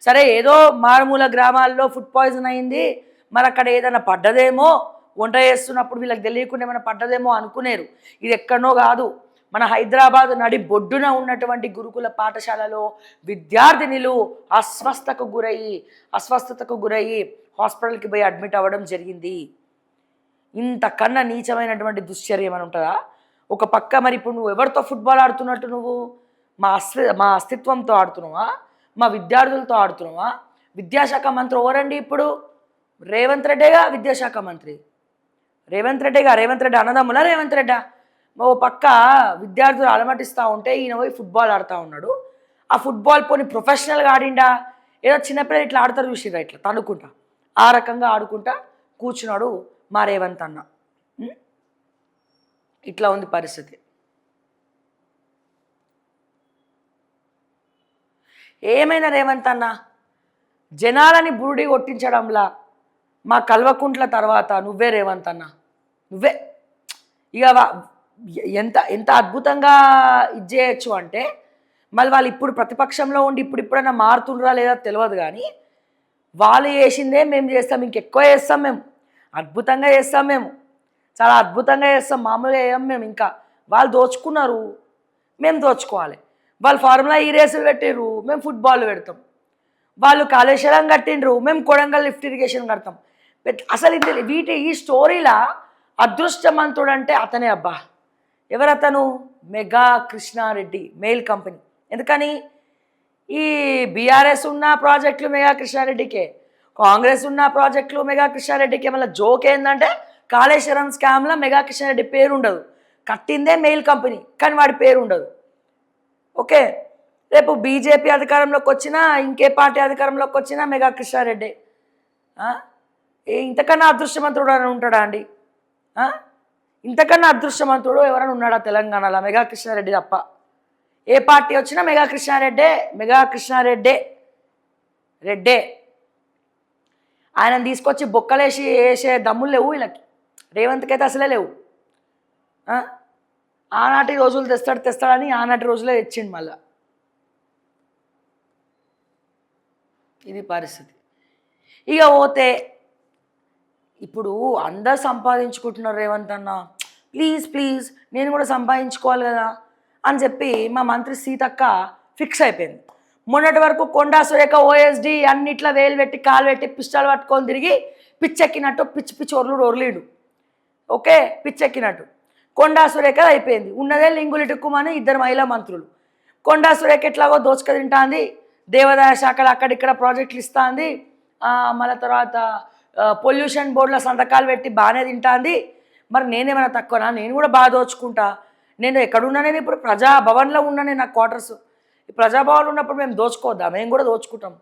సరే ఏదో మారుమూల గ్రామాల్లో ఫుడ్ పాయిజన్ అయింది, మరి అక్కడ ఏదైనా పడ్డదేమో, వంట చేస్తున్నప్పుడు వీళ్ళకి తెలియకుండా ఏమైనా పడ్డదేమో అనుకునేరు. ఇది ఎక్కడనో కాదు, మన హైదరాబాద్ నడి బొడ్డున ఉన్నటువంటి గురుకుల పాఠశాలలో విద్యార్థినులు అస్వస్థతకు గురయ్యి హాస్పిటల్కి పోయి అడ్మిట్ అవ్వడం జరిగింది. ఇంతకన్నా నీచమైనటువంటి దుశ్చర్యం అని ఉంటుందా? ఒక పక్క మరి ఇప్పుడు నువ్వు ఎవరితో ఫుట్బాల్ ఆడుతున్నట్టు? నువ్వు మా అస్తిత్వంతో ఆడుతున్నావా? మా విద్యార్థులతో ఆడుతున్నావా? విద్యాశాఖ మంత్రి ఎవరండి ఇప్పుడు? రేవంత్ రెడ్డిగా విద్యాశాఖ మంత్రి. రేవంత్ రెడ్డి అన్నదమ్ములా రేవంత్ రెడ్డా? ఓ పక్క విద్యార్థులు అలమటిస్తూ ఉంటే ఈయన పోయి ఫుట్బాల్ ఆడుతూ ఉన్నాడు. ఆ ఫుట్బాల్ పోని ప్రొఫెషనల్గా ఆడిండా? ఏదో చిన్నపిల్లలు ఇట్లా ఆడతారు చూసిరా, ఇట్లా తనుకుంటా ఆ రకంగా ఆడుకుంటా కూర్చున్నాడు మా రేవంత్ అన్న. ఇట్లా ఉంది పరిస్థితి. ఏమైనా రేవంత్ అన్న జనాలని బురుడి కొట్టించడంలా మా కల్వకుంట్ల తర్వాత నువ్వే రేవంత్ అన్న, నువ్వే. ఇక ఎంత అద్భుతంగా ఇది చేయొచ్చు అంటే, మళ్ళీ వాళ్ళు ఇప్పుడు ప్రతిపక్షంలో ఉండి ఇప్పుడైనా మారుతుండ్రా లేదా తెలియదు, కానీ వాళ్ళు చేసిందే మేము చేస్తాం, ఇంకెక్కువ చేస్తాం, మేము అద్భుతంగా చేస్తాం, మేము చాలా అద్భుతంగా చేస్తాం, మామూలుగా వేయం మేము. ఇంకా వాళ్ళు దోచుకున్నారు, మేము దోచుకోవాలి. వాళ్ళు ఫార్ములా ఈ రేసులు పెట్టిర్రు, మేము ఫుట్బాల్ పెడతాం. వాళ్ళు కాళేశ్వరం కట్టిండ్రు, మేము కొడంగల్ లిఫ్ట్ ఇరిగేషన్ కడతాం. అసలు ఈ స్టోరీలా అదృష్టవంతుడు అంటే అతనే అబ్బా. ఎవరతను? Megha Krishna Reddy mail company. ఎందుకని? ఈ బీఆర్ఎస్ ఉన్న ప్రాజెక్టులు మెగా కృష్ణారెడ్డికే, కాంగ్రెస్ ఉన్న ప్రాజెక్టులు మెగా కృష్ణారెడ్డికే. మళ్ళీ జోక్ ఏంటంటే కాళేశ్వరం స్కామ్లో మెగా కృష్ణారెడ్డి పేరు ఉండదు, కట్టిందే మెయిల్ కంపెనీ, కానీ వాడి పేరు ఉండదు. ఓకే, రేపు బీజేపీ అధికారంలోకి వచ్చినా ఇంకే పార్టీ అధికారంలోకి వచ్చినా మెగా కృష్ణారెడ్డి. ఇంతకన్నా అదృష్టవంతుడు అని ఉంటాడా అండి? ఇంతకన్నా అదృష్టవంతుడు ఎవరైనా ఉన్నాడా తెలంగాణలో? మెగా కృష్ణారెడ్డి తప్ప. ఏ పార్టీ వచ్చినా మెగా కృష్ణారెడ్డే. ఆయనను తీసుకొచ్చి బొక్కలేసి వేసే దమ్ములు లేవు వీళ్ళకి. రేవంత్కి అయితే అసలే లేవు. ఆనాటి రోజులు తెస్తాడని ఆనాటి రోజులే తెచ్చిండు మళ్ళా. ఇది పరిస్థితి. ఇక పోతే ఇప్పుడు అందరు సంపాదించుకుంటున్నారు. రేవంత్ అన్న ప్లీజ్ నేను కూడా సంపాదించుకోవాలి కదా అని చెప్పి మా మంత్రి సీతక్క ఫిక్స్ అయిపోయింది. మొన్నటి వరకు కొండా సురేఖ ఓఎస్డి అన్నిట్లా వేలు పెట్టి కాలు పెట్టి పిస్టల్ పట్టుకొని తిరిగి పిచ్చెక్కినట్టు పిచ్చి ఒర్లీడు. ఓకే, పిచ్చెక్కినట్టు కొండా సురేఖ అయిపోయింది. ఉన్నదే లింగులు టుక్కుమని 2 మహిళా మంత్రులు. కొండా సురేఖ ఎట్లాగో దోచుక తింటాంది, దేవాదాయ శాఖలు అక్కడిక్కడ ప్రాజెక్టులు ఇస్తుంది, మళ్ళీ తర్వాత పొల్యూషన్ బోర్డులో సంతకాలు పెట్టి బాగానే తింటుంది. మరి నేనేమైనా తక్కువనా? నేను కూడా బాగా దోచుకుంటా. నేను ఎక్కడున్నా? నేను ఇప్పుడు ప్రజాభవన్లో ఉన్నానే, నా క్వార్టర్స్. ఈ ప్రజాభవన్లో ఉన్నప్పుడు మేము దోచుకోవద్దా? మేము కూడా దోచుకుంటాం,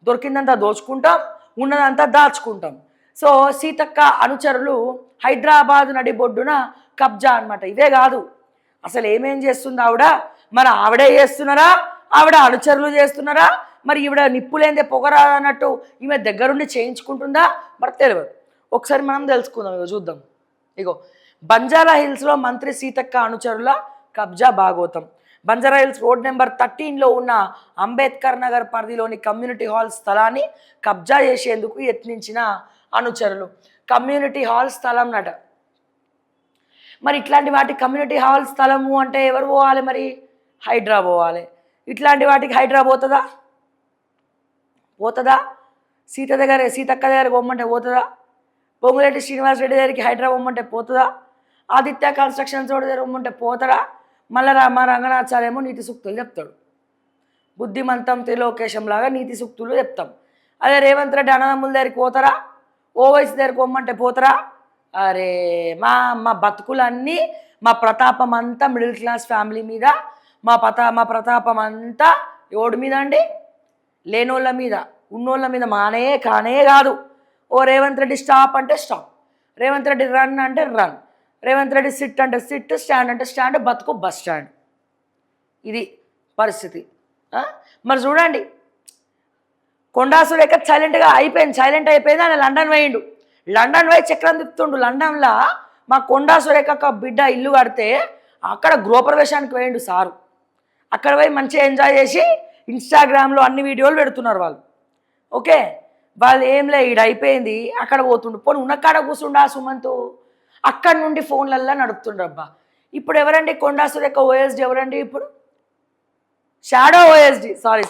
దొరికిందంతా దోచుకుంటాం, ఉన్నదంతా దాచుకుంటాం. సో సీతక్క అనుచరులు హైదరాబాద్ నడిబొడ్డున కబ్జా అనమాట. ఇవే కాదు, అసలు ఏమేం చేస్తుంది ఆవిడ? మరి ఆవిడే చేస్తున్నారా, ఆవిడ అనుచరులు చేస్తున్నారా, మరి ఈవిడ నిప్పులేందే పొగరా అన్నట్టు ఈమె దగ్గరుండి చేయించుకుంటుందా? మరి తెలియదు. ఒకసారి మనం తెలుసుకుందాం, ఇగో చూద్దాం. ఇగో బంజారా హిల్స్లో మంత్రి సీతక్క అనుచరుల కబ్జా భాగోతం. బంజారా హిల్స్ రోడ్ నెంబర్ 13లో ఉన్న అంబేద్కర్ నగర్ పరిధిలోని కమ్యూనిటీ హాల్ స్థలాన్ని కబ్జా చేసేందుకు యత్నించిన అనుచరులు. కమ్యూనిటీ హాల్ స్థలం నట. మరి ఇట్లాంటి వాటి కమ్యూనిటీ హాల్ స్థలము అంటే ఎవరు పోవాలి? మరి హైడ్రా పోవాలి. ఇట్లాంటి వాటికి హైడ్రా పోతుందా? సీతక్క దగ్గర పోమ్మంటే పోతుందా? పొంగులేటి శ్రీనివాసరెడ్డి దగ్గరికి హైడ్రా పోమ్మంటే పోతుందా? ఆదిత్య కన్స్ట్రక్షన్స్ దగ్గర పోమ్మంటే పోతాడా? మళ్ళీ మా రంగనాథాచార్యేమో నీతి సూక్తులు చెప్తాడు. బుద్ధిమంతం త్రిలోకేశం లాగా నీతి సూక్తులు చెప్తాం. అదే రేవంత్ రెడ్డి అన్నదమ్ముల దగ్గరికి పోతారా? ఓవైసీ దగ్గరికి పోమ్మంటే పోతారా? అరే మా బతుకులన్నీ, మా ప్రతాపం అంతా మిడిల్ క్లాస్ ఫ్యామిలీ మీద, మా ప్రతాపం అంతా ఎవడి మీద అండి? లేనోళ్ళ మీద ఉన్నోళ్ళ మీద మానే కానే కాదు. ఓ రేవంత్ రెడ్డి స్టాప్ అంటే స్టాప్, రేవంత్ రెడ్డి రన్ అంటే రన్, రేవంత్ రెడ్డి సిట్ అంటే సిట్, స్టాండ్ అంటే స్టాండ్, బతుకు బస్ స్టాండ్. ఇది పరిస్థితి. మరి చూడండి, కొండా సురేఖ సైలెంట్గా అయిపోయింది, సైలెంట్ అయిపోయింది. ఆయన లండన్ పోయిండు, లండన్ పోయి చక్రం తిప్పుతుండు. లండన్లో మా కొండా సురేఖ బిడ్డ ఇల్లు కడితే అక్కడ గృహప్రవేశానికి పోయిండు సారు. అక్కడ పోయి మంచిగా ఎంజాయ్ చేసి ఇన్స్టాగ్రామ్లో అన్ని వీడియోలు పెడుతున్నారు వాళ్ళు. ఓకే, వాళ్ళు ఏం లే ఈడ అయిపోయింది అక్కడ పోతుండు. పోనీ ఉన్న కాడ కూర్చుండు ఆ సుమంతు, అక్కడి నుండి ఫోన్లల్లో నడుపుతుండ్రు. అబ్బా, ఇప్పుడు ఎవరండి కొండా సురేఖ ఓఎస్డి? ఎవరండి ఇప్పుడు? Shadow OSD, sorry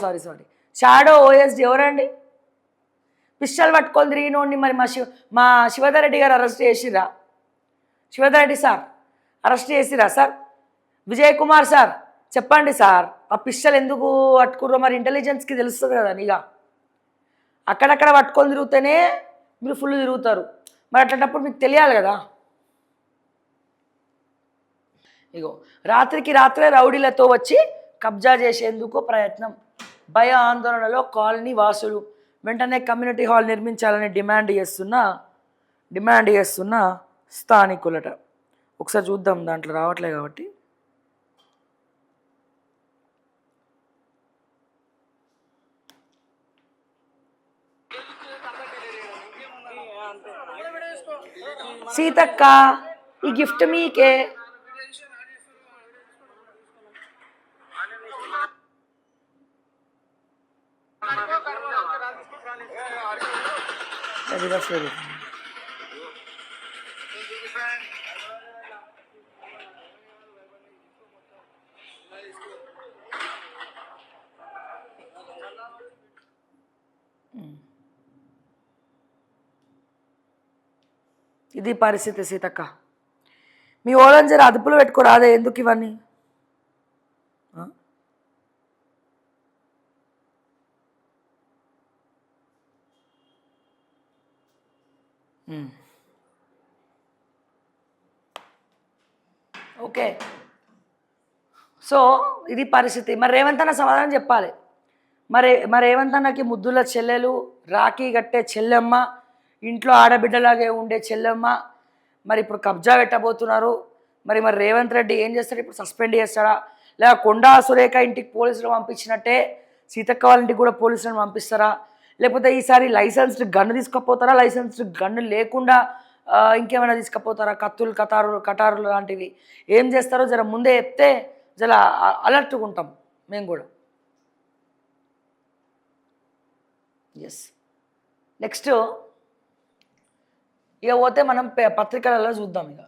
shadow OSD ఎవరండి? పిస్టల్ పట్టుకొని తిరిగినోడిని మరి మా శివధర్ రెడ్డి గారు అరెస్ట్ చేసిరా? శివధర్ రెడ్డి సార్ అరెస్ట్ చేసిరా సార్? విజయ్ కుమార్ సార్ చెప్పండి సార్, ఆ పిస్టల్ ఎందుకు పట్టుకుర్రో మరి ఇంటెలిజెన్స్కి తెలుస్తుంది కదా. ఇక అక్కడక్కడ పట్టుకొని తిరుగుతూనే మీరు ఫుల్ తిరుగుతారు. మరి అట్లాంటప్పుడు మీకు తెలియాలి కదా. ఇగో రాత్రికి రాత్రే రౌడీలతో వచ్చి కబ్జా చేసేందుకు ప్రయత్నం. భయ ఆందోళనలో కాలనీ వాసులు. వెంటనే కమ్యూనిటీ హాల్ నిర్మించాలని డిమాండ్ చేస్తున్న స్థానికులట. ఒకసారి చూద్దాం, దాంట్లో రావట్లే కాబట్టి. సీతక్క, ఈ గిఫ్ట్ మీకే. ఇది పరిస్థితి సీతక్క. మీ ఓళ్ళని జర అదుపులో పెట్టుకోరాదే, ఎందుకు ఇవన్నీ? ఓకే, సో ఇది పరిస్థితి. మరి రేవంత్ అన్న సమాధానం చెప్పాలి. మరి రేవంత్ అన్నకి ముద్దుల చెల్లెలు, రాఖీ కట్టే చెల్లెమ్మ, ఇంట్లో ఆడబిడ్డలాగే ఉండే చెల్లెమ్మ మరి ఇప్పుడు కబ్జా పెట్టబోతున్నారు. మరి రేవంత్ రెడ్డి ఏం చేస్తాడు ఇప్పుడు? సస్పెండ్ చేస్తాడా? లేదా కొండా సురేఖ ఇంటికి పోలీసులు పంపించినట్టే సీతక్క వాళ్ళ ఇంటికి కూడా పోలీసులను పంపిస్తారా? లేకపోతే ఈసారి లైసెన్స్డ్ గన్ను తీసుకుపోతారా? లైసెన్స్డ్ గన్ను లేకుండా ఇంకేమైనా తీసుకుపోతారా? కత్తులు, కటారులు లాంటివి ఏం చేస్తారో జర ముందే చెప్తే జర అలర్ట్గా ఉంటాం మేము కూడా. ఎస్, నెక్స్ట్ ఇక పోతే మనం పత్రికలలో చూద్దాం. ఇక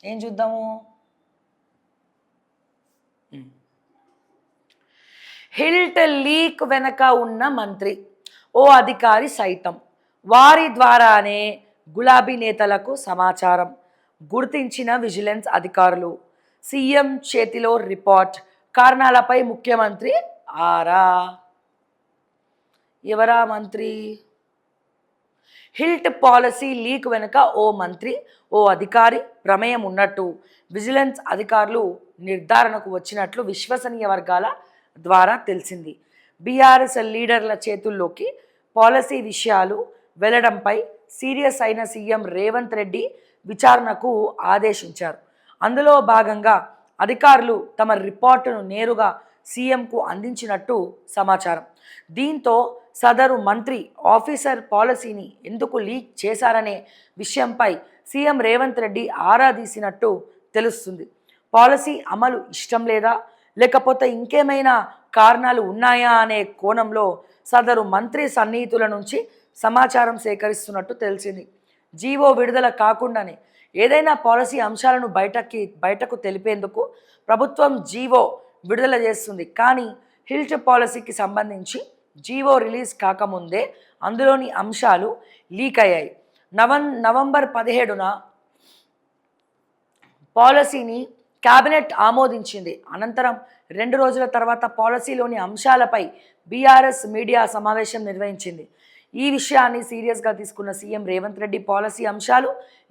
ఏం చూద్దాము? హిల్ట్ లీక్ వెనక ఉన్న మంత్రి, ఓ అధికారి సైతం. వారి ద్వారానే గులాబీ నేతలకు సమాచారం గుర్తించిన విజిలెన్స్ అధికారులు. సీఎం చేతిలో రిపోర్ట్, కారణాలపై ముఖ్యమంత్రి ఆరా. ఎవరా మంత్రి? హిల్ట్ పాలసీ లీక్ వెనుక ఓ మంత్రి, ఓ అధికారి ప్రమేయం ఉన్నట్టు విజిలెన్స్ అధికారులు నిర్ధారణకు వచ్చినట్లు విశ్వసనీయ వర్గాల ద్వారా తెలిసింది. బీఆర్ఎస్ లీడర్ల చేతుల్లోకి పాలసీ విషయాలు వెళ్లడంపై సీరియస్ అయిన సీఎం రేవంత్ రెడ్డి విచారణకు ఆదేశించారు. అందులో భాగంగా అధికారులు తమ రిపోర్టును నేరుగా సీఎంకు అందించినట్టు సమాచారం. దీంతో సదరు మంత్రి ఆఫీసర్ పాలసీని ఎందుకు లీక్ చేశారనే విషయంపై సీఎం రేవంత్ రెడ్డి ఆరా తీసినట్టు తెలుస్తుంది. పాలసీ అమలు ఇష్టం లేదా, లేకపోతే ఇంకేమైనా కారణాలు ఉన్నాయా అనే కోణంలో సదరు మంత్రి సన్నిహితుల నుంచి సమాచారం సేకరిస్తున్నట్టు తెలిసింది. జీవో విడుదల కాకుండానే ఏదైనా పాలసీ అంశాలను బయటకు తెలిపేందుకు ప్రభుత్వం జీవో విడుదల చేస్తుంది. కానీ హిల్ట్ పాలసీకి సంబంధించి జీవో రిలీజ్ కాకముందే అందులోని అంశాలు లీక్ అయ్యాయి. నవంబర్ 17న పాలసీని కేబినెట్ ఆమోదించింది. అనంతరం 2 రోజుల తర్వాత పాలసీలోని అంశాలపై బీఆర్ఎస్ మీడియా సమావేశం నిర్వహించింది. ఈ విషయాన్ని సీరియస్గా తీసుకున్న సీఎం రేవంత్ రెడ్డి పాలసీ అంశాలు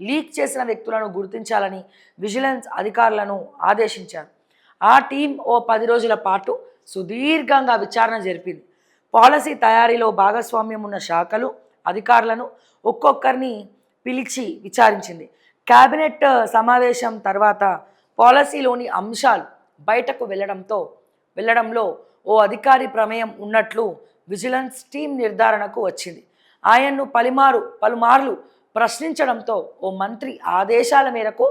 లీక్ చేసిన వ్యక్తులను గుర్తించాలని విజిలెన్స్ అధికారులను ఆదేశించారు. ఆ టీం ఓ 10 రోజుల పాటు సుదీర్ఘంగా విచారణ జరిపింది. పాలసీ తయారీలో భాగస్వామ్యం ఉన్న శాఖలు అధికారులను ఒక్కొక్కరిని పిలిచి విచారించింది. కేబినెట్ సమావేశం తర్వాత పాలసీలోని అంశాలు బయటకు వెళ్ళడంలో ఓ అధికారి ప్రమేయం ఉన్నట్లు విజిలెన్స్ టీం నిర్ధారణకు వచ్చింది. ఆయన్ను పలుమార్లు ప్రశ్నించడంతో ఓ మంత్రి ఆదేశాల మేరకు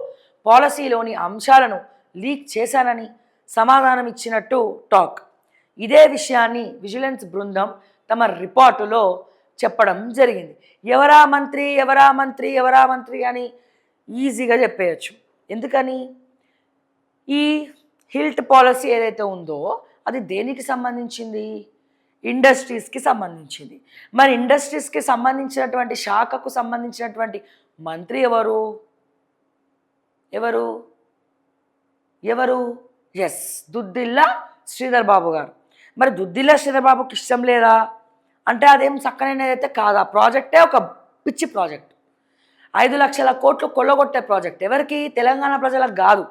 పాలసీలోని అంశాలను లీక్ చేశానని సమాధానం ఇచ్చినట్టు టాక్. ఇదే విషయాన్ని విజిలెన్స్ బృందం తమ రిపోర్టులో చెప్పడం జరిగింది. ఎవరా మంత్రి అని ఈజీగా చెప్పేయచ్చు. ఎందుకని? ఈ హిల్ట్ పాలసీ ఏదైతే ఉందో అది దేనికి సంబంధించింది? ఇండస్ట్రీస్కి సంబంధించింది. మరి ఇండస్ట్రీస్కి సంబంధించినటువంటి శాఖకు సంబంధించినటువంటి మంత్రి ఎవరు? ఎస్, దుద్దిల్లా శ్రీధర్ బాబు గారు. మరి దుద్దిల్లా శ్రీధర్ బాబుకి ఇష్టం లేదా అంటే అదేం చక్కనైనదైతే కాదు. ఆ ప్రాజెక్టే ఒక పిచ్చి ప్రాజెక్ట్. 5 లక్షల కోట్లు కొల్లగొట్టే ప్రాజెక్ట్. ఎవరికి? తెలంగాణ ప్రజలకు కాదు.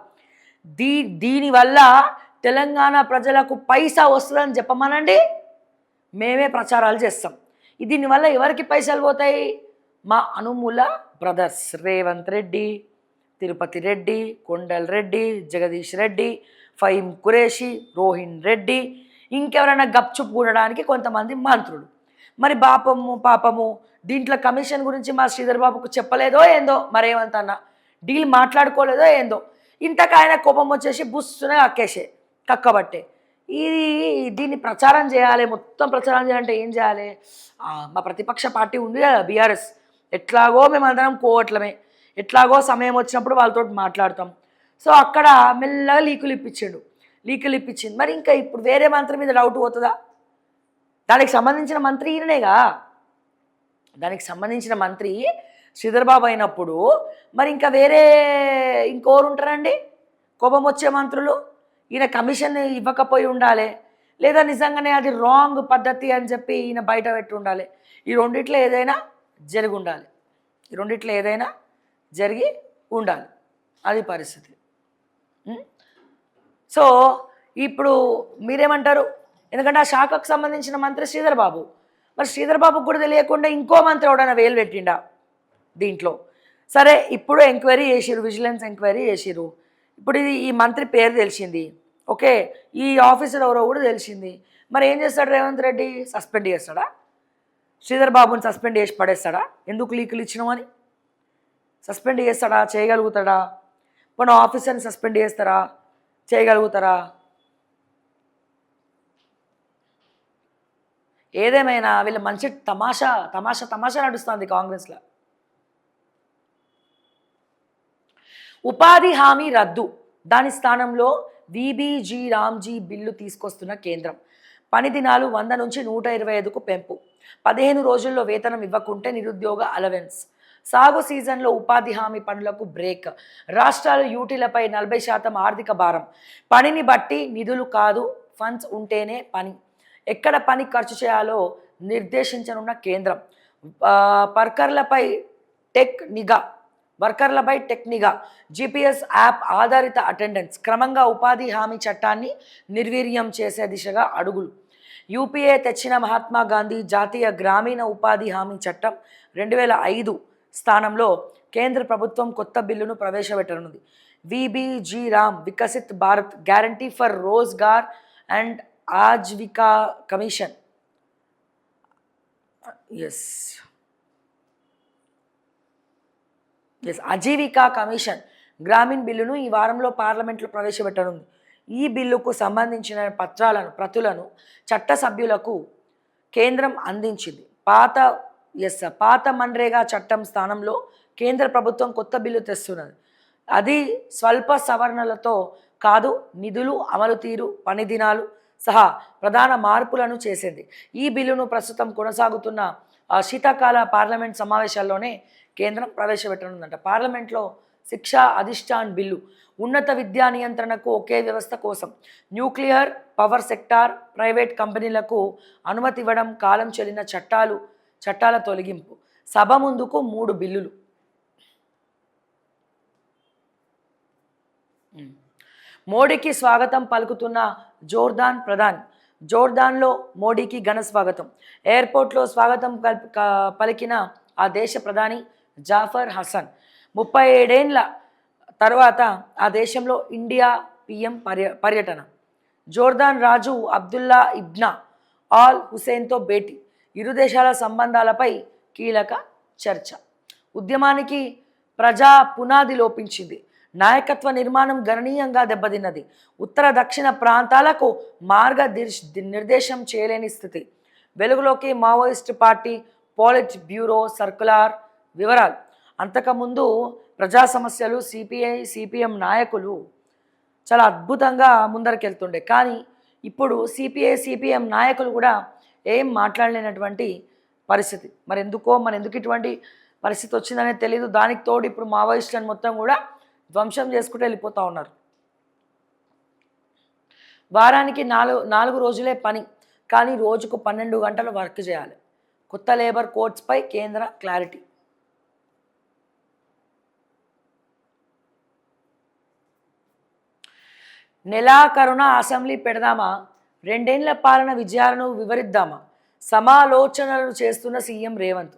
దీనివల్ల తెలంగాణ ప్రజలకు పైసా వస్తుందని చెప్పమనండి, మేమే ప్రచారాలు చేస్తాం. దీనివల్ల ఎవరికి పైసలు పోతాయి? మా అనుముల బ్రదర్స్ రేవంత్ రెడ్డి, తిరుపతి రెడ్డి, కొండల్ రెడ్డి, జగదీష్ రెడ్డి, ఫహీం ఖురేషి, రోహిన్ రెడ్డి, ఇంకెవరైనా గప్చుప్ కూడడానికి కొంతమంది మంత్రులు. మరి పాపము దీంట్లో కమిషన్ గురించి మా శ్రీధర్ బాబుకు చెప్పలేదో ఏందో, మరేమంత అన్న డీల్ మాట్లాడుకోలేదో ఏందో, ఇంతకు ఆయన కోపం వచ్చేసి బుస్సునే కక్కబట్టే. దీన్ని ప్రచారం చేయాలి, మొత్తం ప్రచారం చేయాలంటే ఏం చేయాలి? మా ప్రతిపక్ష పార్టీ ఉంది కదా బీఆర్ఎస్, ఎట్లాగో మేమందరం కోవట్లమే, ఎట్లాగో సమయం వచ్చినప్పుడు వాళ్ళతో మాట్లాడతాం. సో అక్కడ మెల్లగా లీకులు ఇప్పించింది. మరి ఇంకా ఇప్పుడు వేరే మంత్రి మీద డౌట్ పోతుందా? దానికి సంబంధించిన మంత్రి ఈయననేగా. దానికి సంబంధించిన మంత్రి శ్రీధర్ బాబు అయినప్పుడు మరి ఇంకా ఇంకోరు ఉంటారండి కోపం వచ్చే మంత్రులు? ఈయన కమిషన్ ఇవ్వకపోయి ఉండాలి, లేదా నిజంగానే అది రాంగ్ పద్ధతి అని చెప్పి ఈయన బయట పెట్టి ఉండాలి. ఈ రెండిట్లో ఏదైనా జరిగి ఉండాలి. అది పరిస్థితి. సో ఇప్పుడు మీరేమంటారు? ఎందుకంటే ఆ శాఖకు సంబంధించిన మంత్రి శ్రీధర్ బాబు. మరి శ్రీధర్ బాబుకు కూడా తెలియకుండా ఇంకో మంత్రి ఎవడైనా వేలు పెట్టిండా దీంట్లో? సరే, ఇప్పుడు విజిలెన్స్ ఎంక్వైరీ చేసిరు. ఇప్పుడు ఈ మంత్రి పేరు తెలిసింది, ఓకే, ఈ ఆఫీసర్ ఎవరో కూడా తెలిసింది. మరి ఏం చేస్తాడు రేవంత్ రెడ్డి? సస్పెండ్ చేస్తాడా? శ్రీధర్ బాబుని సస్పెండ్ చేసి పడేస్తాడా? ఎందుకు లీకులు ఇచ్చినామని సస్పెండ్ చేస్తాడా? చేయగలుగుతాడా? మన ఆఫీసర్ని సస్పెండ్ చేస్తారా? చేయగలుగుతారా? ఏదేమైనా వీళ్ళ మంచి తమాషా నడుస్తుంది కాంగ్రెస్లో. ఉపాధి హామీ రద్దు, దాని స్థానంలో విబిజీ రామ్జీ బిల్లు తీసుకొస్తున్న కేంద్రం. పని దినాలు 100 నుంచి 125కు పెంపు, 15 రోజుల్లో వేతనం ఇవ్వకుంటే నిరుద్యోగ అలవెన్స్, సాగు సీజన్లో ఉపాధి హామీ పనులకు బ్రేక్, రాష్ట్రాలు యూటీలపై 40% ఆర్థిక భారం, పనిని బట్టి నిధులు కాదు ఫండ్స్ ఉంటేనే పని, ఎక్కడ పని ఖర్చు చేయాలో నిర్దేశించనున్న కేంద్రం, వర్కర్లపై టెక్ నిఘా, జీపీఎస్ యాప్ ఆధారిత అటెండెన్స్, క్రమంగా ఉపాధి హామీ చట్టాన్ని నిర్వీర్యం చేసే దిశగా అడుగులు. యూపీఏ తెచ్చిన మహాత్మా గాంధీ జాతీయ గ్రామీణ ఉపాధి హామీ చట్టం 2005 స్థానంలో కేంద్ర ప్రభుత్వం కొత్త బిల్లును ప్రవేశపెట్టనుంది. VBG Ram Viksit Bharat guarantee for Rozgar and Ajeevika commission Ajeevika commission Gramin బిల్లును ఈ వారంలో పార్లమెంట్లో ప్రవేశపెట్టనుంది. ఈ బిల్లుకు సంబంధించిన ప్రతులను చట్టసభ్యులకు కేంద్రం అందించింది. పాత మన్రేగా చట్టం స్థానంలో కేంద్ర ప్రభుత్వం కొత్త బిల్లు తెస్తున్నది. అది స్వల్ప సవరణలతో కాదు, నిధులు, అమలు తీరు, పని దినాలు సహా ప్రధాన మార్పులను చేసింది. ఈ బిల్లును ప్రస్తుతం కొనసాగుతున్న శీతాకాల పార్లమెంట్ సమావేశాల్లోనే కేంద్రం ప్రవేశపెట్టనుందంట. పార్లమెంట్లో శిక్షా అధిష్టాన్ బిల్లు, ఉన్నత విద్యా నియంత్రణకు ఒకే వ్యవస్థ కోసం, న్యూక్లియర్ పవర్ సెక్టార్, ప్రైవేట్ కంపెనీలకు అనుమతి ఇవ్వడం, కాలం చెల్లిన చట్టాల తొలగింపు, సభ ముందుకు 3 బిల్లులు. మోడీకి స్వాగతం పలుకుతున్న జోర్దాన్ ప్రధాని. జోర్దాన్లో మోడీకి ఘన స్వాగతం. ఎయిర్పోర్ట్లో స్వాగతం పలికిన ఆ దేశ ప్రధాని జాఫర్ హసన్. 37 ఏళ్ల తర్వాత ఆ దేశంలో ఇండియా పిఎం పర్యటన. జోర్దాన్ రాజు అబ్దుల్లా ఇబ్నా ఆల్ హుసేన్తో భేటీ. ఇరు దేశాల సంబంధాలపై కీలక చర్చ. ఉద్యమానికి ప్రజా పునాది లోపించింది. నాయకత్వ నిర్మాణం గణనీయంగా దెబ్బతిన్నది. ఉత్తర దక్షిణ ప్రాంతాలకు నిర్దేశం చేయలేని స్థితి. వెలుగులోకి Maoist party polit bureau circular వివరాలు. అంతకుముందు ప్రజా సమస్యలు సిపిఎం నాయకులు చాలా అద్భుతంగా ముందరికెళ్తుండే, కానీ ఇప్పుడు సిపిఎం నాయకులు కూడా ఏం మాట్లాడలేనటువంటి పరిస్థితి. మరి ఎందుకు ఇటువంటి పరిస్థితి వచ్చిందనేది తెలియదు. దానికి తోడు ఇప్పుడు మావోయిస్టులను మొత్తం కూడా ధ్వంసం చేసుకుంటూ వెళ్ళిపోతూ ఉన్నారు. వారానికి 4 రోజులే పని, కానీ రోజుకు 12 గంటలు వర్క్ చేయాలి. కొత్త లేబర్ కోడ్స్పై కేంద్ర క్లారిటీ. నెలాఖరున అసెంబ్లీ పెడదామా? 2 ఏళ్ల పాలన విజయాలను వివరిద్దామా? సమాలోచనలు చేస్తున్న సీఎం రేవంత్.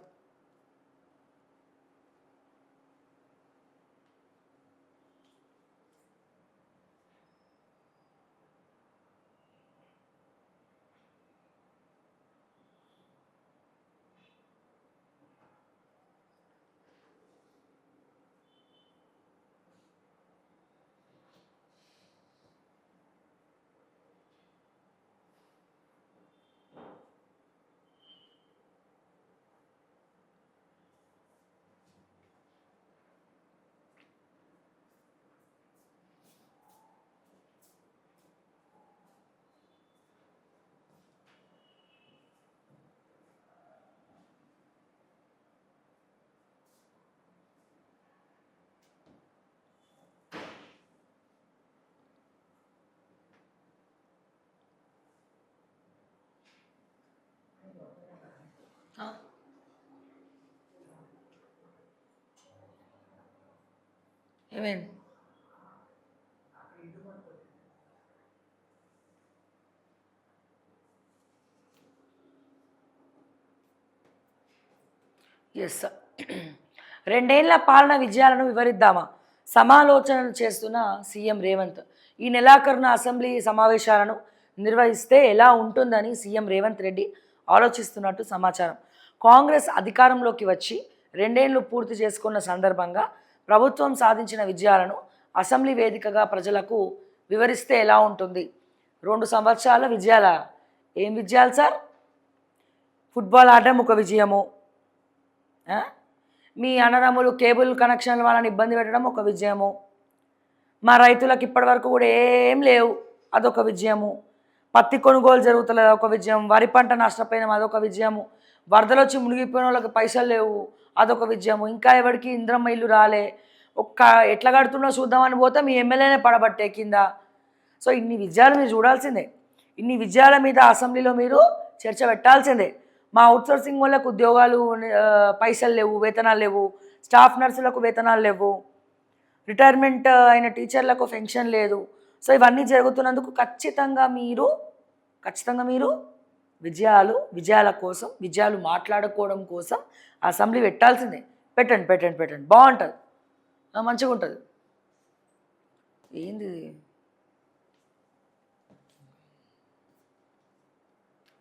ఏమైంది? ఎస్. 2 ఏళ్ల పాలన విజయాలను వివరిద్దామా? సమాలోచనలు చేస్తున్న సీఎం రేవంత్. ఈ నెలాఖరున అసెంబ్లీ సమావేశాలను నిర్వహిస్తే ఎలా ఉంటుందని సీఎం రేవంత్ రెడ్డి ఆలోచిస్తున్నట్టు సమాచారం. కాంగ్రెస్ అధికారంలోకి వచ్చి 2 ఏళ్లు పూర్తి చేసుకున్న సందర్భంగా ప్రభుత్వం సాధించిన విజయాలను అసెంబ్లీ వేదికగా ప్రజలకు వివరిస్తే ఎలా ఉంటుంది? 2 సంవత్సరాల విజయాల. ఏం విజయాలు సార్? ఫుట్బాల్ ఆడడం ఒక విజయము, మీ అన్నదమ్ములు కేబుల్ కనెక్షన్ల వాళ్ళని ఇబ్బంది పెట్టడం ఒక విజయము, మా రైతులకు ఇప్పటి వరకు కూడా ఏం లేవు అదొక విజయము, పత్తి కొనుగోలు జరుగుతలేదు ఒక విజయం, వరి పంట నష్టపోయినాం అదొక విజయము, వరదలు వచ్చి మునిగిపోయిన వాళ్ళకి పైసలు లేవు అదొక విజయము, ఇంకా ఎవరికి ఇంద్రమ్మ ఇల్లు రాలే, ఎట్లా కడుతున్నా చూద్దామని పోతే మీ ఎమ్మెల్యేనే పడబట్టే కింద. సో ఇన్ని విజయాలు మీరు చూడాల్సిందే. ఇన్ని విజయాల మీద అసెంబ్లీలో మీరు చర్చ పెట్టాల్సిందే. మా అవుట్సోర్సింగ్ వాళ్ళకు ఉద్యోగాలు పైసలు లేవు, వేతనాలు లేవు, స్టాఫ్ నర్సులకు వేతనాలు లేవు, రిటైర్మెంట్ అయిన టీచర్లకు పెన్షన్ లేదు. సో ఇవన్నీ జరుగుతున్నందుకు ఖచ్చితంగా మీరు విజయాల కోసం, విజయాలు మాట్లాడుకోవడం కోసం అసెంబ్లీ పెట్టాల్సిందే. పెట్టండి, బాగుంటుంది, మంచిగా ఉంటుంది. ఏంది?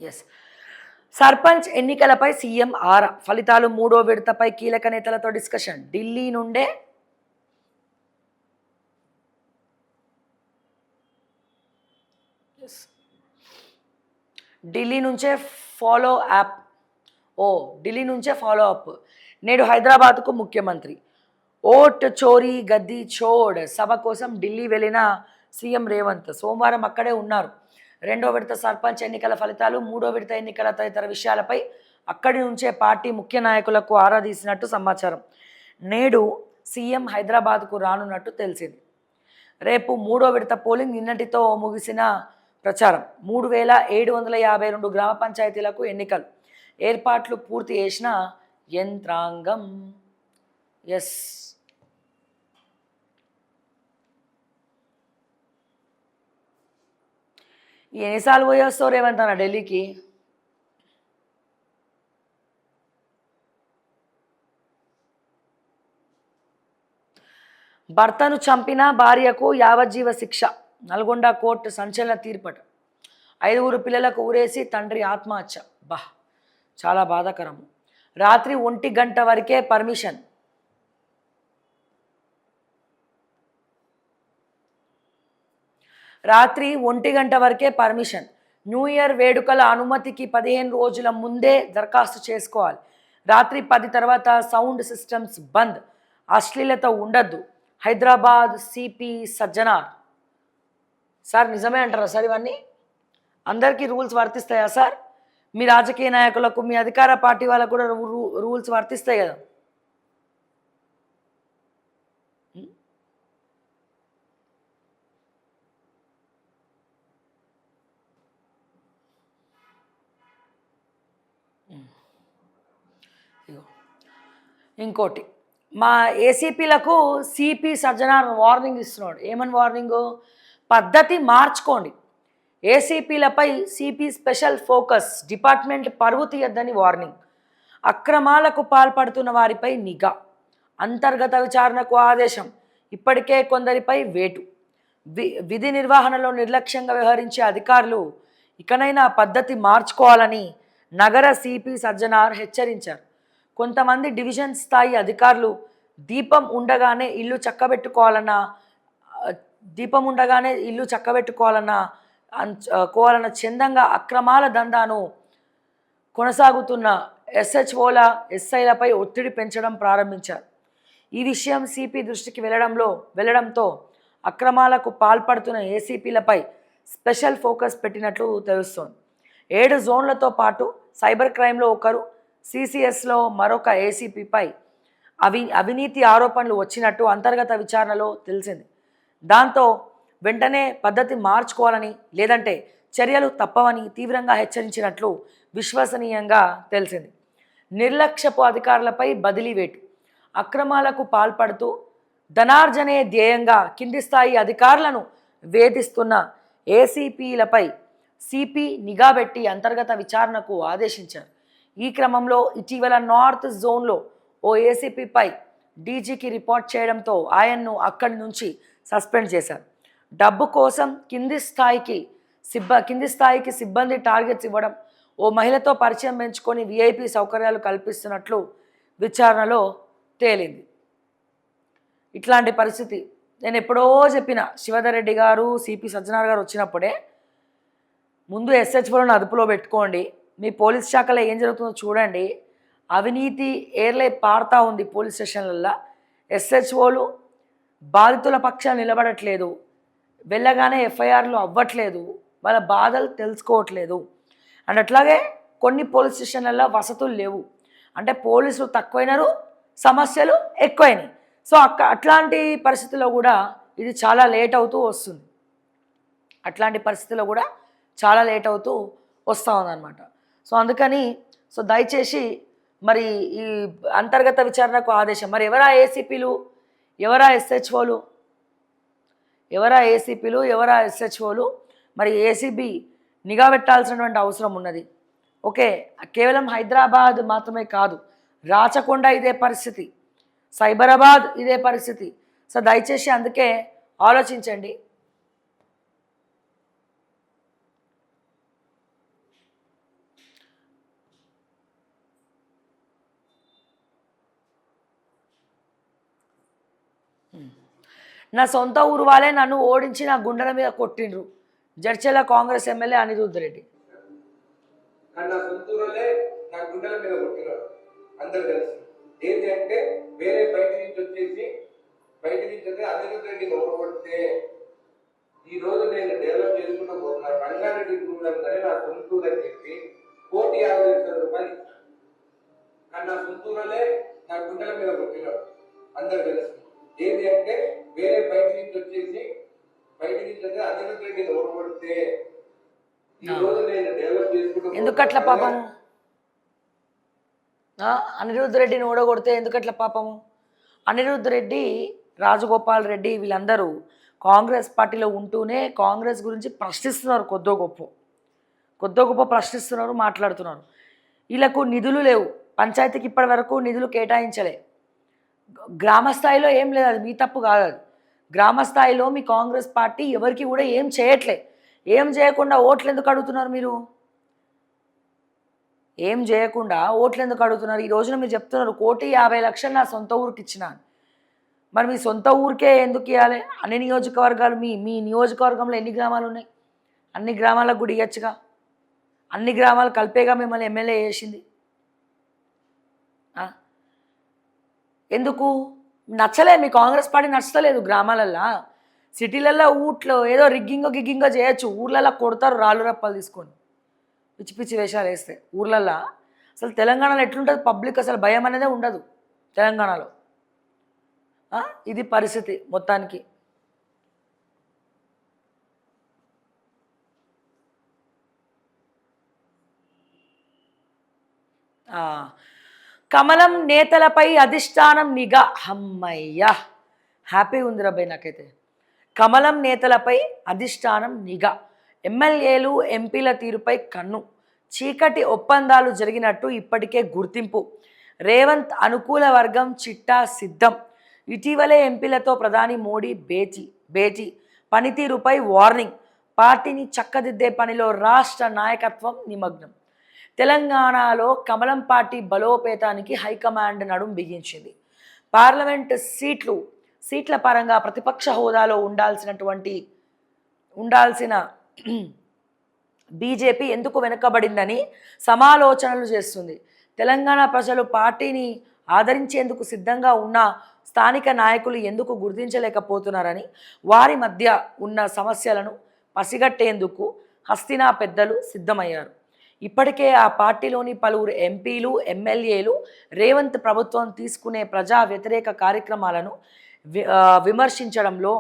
ఎస్. సర్పంచ్ ఎన్నికలపై సీఎం ఆరా. ఫలితాలు 3వ విడతపై కీలక నేతలతో డిస్కషన్. ఢిల్లీ నుంచే ఫాలో అప్. నేడు హైదరాబాద్కు ముఖ్యమంత్రి. ఓట్ చోరీ గద్దీ చోడ్ సభ కోసం ఢిల్లీ వెళ్ళిన సీఎం రేవంత్ సోమవారం అక్కడే ఉన్నారు. 2వ విడత సర్పంచ్ ఎన్నికల ఫలితాలు, 3వ విడత ఎన్నికల తదితర విషయాలపై అక్కడి నుంచే పార్టీ ముఖ్య నాయకులకు ఆరా తీసినట్టు సమాచారం. నేడు సీఎం హైదరాబాద్కు రానున్నట్టు తెలిసింది. రేపు 3వ విడత పోలింగ్ నిన్నటితో ముగిసిన ప్రచారం. 3752 గ్రామ పంచాయతీలకు ఎన్నికలు. ఏర్పాట్లు పూర్తి చేసిన యంత్రాంగం. ఎస్. ఎన్నిసార్లు పోయి వస్తావు రేవంత్ అన్న ఢిల్లీకి? భర్తను చంపిన భార్యకు యావజ్జీవ శిక్ష. నల్గొండ కోర్టు సంచలన తీర్పట. 5 పిల్లలకు ఊరేసి తండ్రి ఆత్మహత్య. బా, చాలా బాధాకరం. రాత్రి 1 గంట వరకే పర్మిషన్. రాత్రి 1 గంట వరకే పర్మిషన్. న్యూ ఇయర్ వేడుకల అనుమతికి 15 రోజుల ముందే దరఖాస్తు చేసుకోవాలి. రాత్రి 10 తర్వాత సౌండ్ సిస్టమ్స్ బంద్. అశ్లీలత ఉండద్దు. హైదరాబాద్ సిపి సజ్జనార్. సార్ నిజమే అంటారా సార్ ఇవన్నీ? అందరికీ రూల్స్ వర్తిస్తాయా సార్? మీ రాజకీయ నాయకులకు, మీ అధికార పార్టీ వాళ్ళకు కూడా రూల్స్ వర్తిస్తాయి కదా? ఇంకోటి, మా ఏసీపీలకు సిపి సజ్జనార్ వార్నింగ్ ఇస్తున్నాడు. ఏమని వార్నింగు? పద్ధతి మార్చుకోండి. ఏసీపీలపై సిపి స్పెషల్ ఫోకస్. డిపార్ట్మెంట్ పరువు తీయద్దని వార్నింగ్. అక్రమాలకు పాల్పడుతున్న వారిపై నిఘా. అంతర్గత విచారణకు ఆదేశం. ఇప్పటికే కొందరిపై వేటు. విధి నిర్వహణలో నిర్లక్ష్యంగా వ్యవహరించే అధికారులు ఇకనైనా పద్ధతి మార్చుకోవాలని నగర సిపి సజ్జనార్ హెచ్చరించారు. కొంతమంది డివిజన్ స్థాయి అధికారులు దీపం ఉండగానే ఇల్లు చక్కబెట్టుకోవాలన్న చందంగా అక్రమాల దందాను కొనసాగుతున్న ఎస్హెచ్ఓల ఎస్ఐలపై ఒత్తిడి పెంచడం ప్రారంభించారు. ఈ విషయం సిపి దృష్టికి వెళ్లడంతో అక్రమాలకు పాల్పడుతున్న ఏసీపీలపై స్పెషల్ ఫోకస్ పెట్టినట్లు తెలుస్తోంది. 7 జోన్లతో పాటు సైబర్ క్రైమ్లో ఒకరు, సిసిఎస్లో మరొక ఏసీపీపై అవినీతి ఆరోపణలు వచ్చినట్టు అంతర్గత విచారణలో తెలిసింది. దాంతో వెంటనే పద్ధతి మార్చుకోవాలని, లేదంటే చర్యలు తప్పవని తీవ్రంగా హెచ్చరించినట్లు విశ్వసనీయంగా తెలిసింది. నిర్లక్ష్యపు అధికారులపై బదిలీ వేటు. అక్రమాలకు పాల్పడుతూ ధనార్జనే ధ్యేయంగా కింది స్థాయి అధికారులను వేధిస్తున్న ఏసీపీలపై సిపి నిఘా పెట్టి అంతర్గత విచారణకు ఆదేశించారు. ఈ క్రమంలో ఇటీవల నార్త్ జోన్లో ఓ ఏసీపీపై డీజీకి రిపోర్ట్ చేయడంతో ఆయన్ను అక్కడి నుంచి సస్పెండ్ చేశారు. డబ్బు కోసం కింది స్థాయికి సిబ్బంది టార్గెట్స్ ఇవ్వడం, ఓ మహిళతో పరిచయం పెంచుకొని విఐపి సౌకర్యాలు కల్పిస్తున్నట్లు విచారణలో తేలింది. ఇట్లాంటి పరిస్థితి నేను ఎప్పుడో చెప్పిన. శివధర్ రెడ్డి గారు, సిపి సజ్జనార్ గారు వచ్చినప్పుడే ముందు ఎస్హెచ్ఓలను అదుపులో పెట్టుకోండి, మీ పోలీస్ శాఖలో ఏం జరుగుతుందో చూడండి. అవినీతి ఏర్లై పారుతూ ఉంది పోలీస్ స్టేషన్లల్లో. ఎస్హెచ్ఓలు బాధితుల పక్షాలు నిలబడట్లేదు, వెళ్ళగానే ఎఫ్ఐఆర్లు అవ్వట్లేదు, వాళ్ళ బాధలు తెలుసుకోవట్లేదు. అండ్ అట్లాగే కొన్ని పోలీస్ స్టేషన్లలో వసతులు లేవు. అంటే పోలీసులు తక్కువైనారు, సమస్యలు ఎక్కువైనాయి. సో అట్లాంటి పరిస్థితుల్లో కూడా ఇది చాలా లేట్ అవుతూ వస్తుంది. వస్తూ ఉందన్నమాట. సో అందుకని దయచేసి మరి ఈ అంతర్గత విచారణకు ఆదేశం. మరి ఎవరా ఏసీపీలు, ఎవరా ఎస్హెచ్ఓలు, మరి ఏసీబీ నిఘా పెట్టాల్సినటువంటి అవసరం ఉన్నది. ఓకే, కేవలం హైదరాబాద్ మాత్రమే కాదు, రాచకొండ ఇదే పరిస్థితి, సైబరాబాద్ ఇదే పరిస్థితి. సో దయచేసి అందుకే ఆలోచించండి. నా సొంత ఊరు వాళ్ళే నన్ను ఓడించి నా గుండెల మీద కొట్టిండ్రు. జడ్చర్ల కాంగ్రెస్ ఎమ్మెల్యే అనిరుద్ధ్ రెడ్డి. నా సొంతూరులే నా గుండెల మీద కొట్టినారు అందరు కలిసి. ఏంటి అంటే వేరే బయట నుంచి వచ్చేసి అనిరుద్ధ్ రెడ్డిని ఓడగొడితే ఈ రోజు నేను డెవలప్ చేసుకుంటూ పోతున్నాను. రంగారెడ్డి గుండెలనే నా సొంతూరు అని చెప్పి 1,50,00,000 రూపాయలు. కానీ నా సొంతూరులే నా గుండెల మీద కొట్టినారు అందరు కలిసి. ఏంటి అంటే వేరే బయట నుంచి వచ్చేసి అనిరుద్ధ్ రెడ్డిని ఓడగొడితే ఈ రోజు నేను డెవలప్ చేసుకుంటూ. ఎందుకట్లా పాపము? అనిరుద్ధ్ రెడ్డిని ఓడగొడితే ఎందుకట్లా పాపము? అనిరుద్ధ్ రెడ్డి, రాజగోపాల్ రెడ్డి వీళ్ళందరూ కాంగ్రెస్ పార్టీలో ఉంటూనే కాంగ్రెస్ గురించి ప్రశ్నిస్తున్నారు, కొద్దో గొప్ప ప్రశ్నిస్తున్నారు, మాట్లాడుతున్నారు. వీళ్ళకు నిధులు లేవు, పంచాయతీకి ఇప్పటి వరకు నిధులు కేటాయించలే. గ్రామ స్థాయిలో ఏం లేదు, అది మీ తప్పు కాదు. అది గ్రామ స్థాయిలో మీ కాంగ్రెస్ పార్టీ ఎవరికి కూడా ఏం చేయట్లే. ఏం చేయకుండా ఓట్లు ఎందుకు అడుగుతున్నారు మీరు? ఏం చేయకుండా ఓట్లు ఎందుకు అడుగుతున్నారు? ఈ రోజున మీరు చెప్తున్నారు 1,50,00,000 నా సొంత ఊరికి ఇచ్చినాను. మరి మీ సొంత ఊరికే ఎందుకు ఇవ్వాలి? అన్ని నియోజకవర్గాలు, మీ నియోజకవర్గంలో ఎన్ని గ్రామాలు ఉన్నాయి? అన్ని గ్రామాలకు కూడా ఇవ్వచ్చుగా. అన్ని గ్రామాలు కలిపేగా మిమ్మల్ని ఎమ్మెల్యే చేసింది. ఎందుకు నచ్చలే? మీ కాంగ్రెస్ పార్టీ నచ్చలేదు గ్రామాలల్లో. సిటీలల్లో ఊట్లో ఏదో గిగ్గింగో చేయొచ్చు, ఊర్లల్లో కొడతారు రాళ్ళు రప్పలు తీసుకొని, పిచ్చి పిచ్చి వేషాలు వేస్తే ఊర్లల్లో. అసలు తెలంగాణలో ఎట్లుంటుంది పబ్లిక్? అసలు భయం అనేదే ఉండదు తెలంగాణలో. ఇది పరిస్థితి మొత్తానికి. కమలం నేతలపై అధిష్టానం నిఘా. అమ్మయ్యా, హ్యాపీగా ఉంది రబ్బాయి నాకైతే. కమలం నేతలపై అధిష్టానం నిఘా, ఎమ్మెల్యేలు ఎంపీల తీరుపై కన్ను, చీకటి ఒప్పందాలు జరిగినట్టు ఇప్పటికే గుర్తింపు, రేవంత్ అనుకూల వర్గం చిట్టా సిద్ధం, ఇటీవలే ఎంపీలతో ప్రధాని మోడీ భేటీ, పనితీరుపై వార్నింగ్, పార్టీని చక్కదిద్దే పనిలో రాష్ట్ర నాయకత్వం నిమగ్నం. తెలంగాణలో కమలం పార్టీ బలోపేతానికి హైకమాండ్ నడుం బిగించింది. పార్లమెంట్ సీట్ల పరంగా ప్రతిపక్ష హోదాలో ఉండాల్సిన బీజేపీ ఎందుకు వెనుకబడిందని సమాలోచనలు చేస్తుంది. తెలంగాణ ప్రజలు పార్టీని ఆదరించేందుకు సిద్ధంగా ఉన్న స్థానిక నాయకులు ఎందుకు గుర్తించలేకపోతున్నారని, వారి మధ్య ఉన్న సమస్యలను పసిగట్టేందుకు హస్తినా పెద్దలు సిద్ధమయ్యారు. ఇప్పటికే ఆ పార్టీలోని పలువురు ఎంపీలు, ఎమ్మెల్యేలు రేవంత్ ప్రభుత్వం తీసుకునే ప్రజా వ్యతిరేక కార్యక్రమాలను విమర్శించడంలో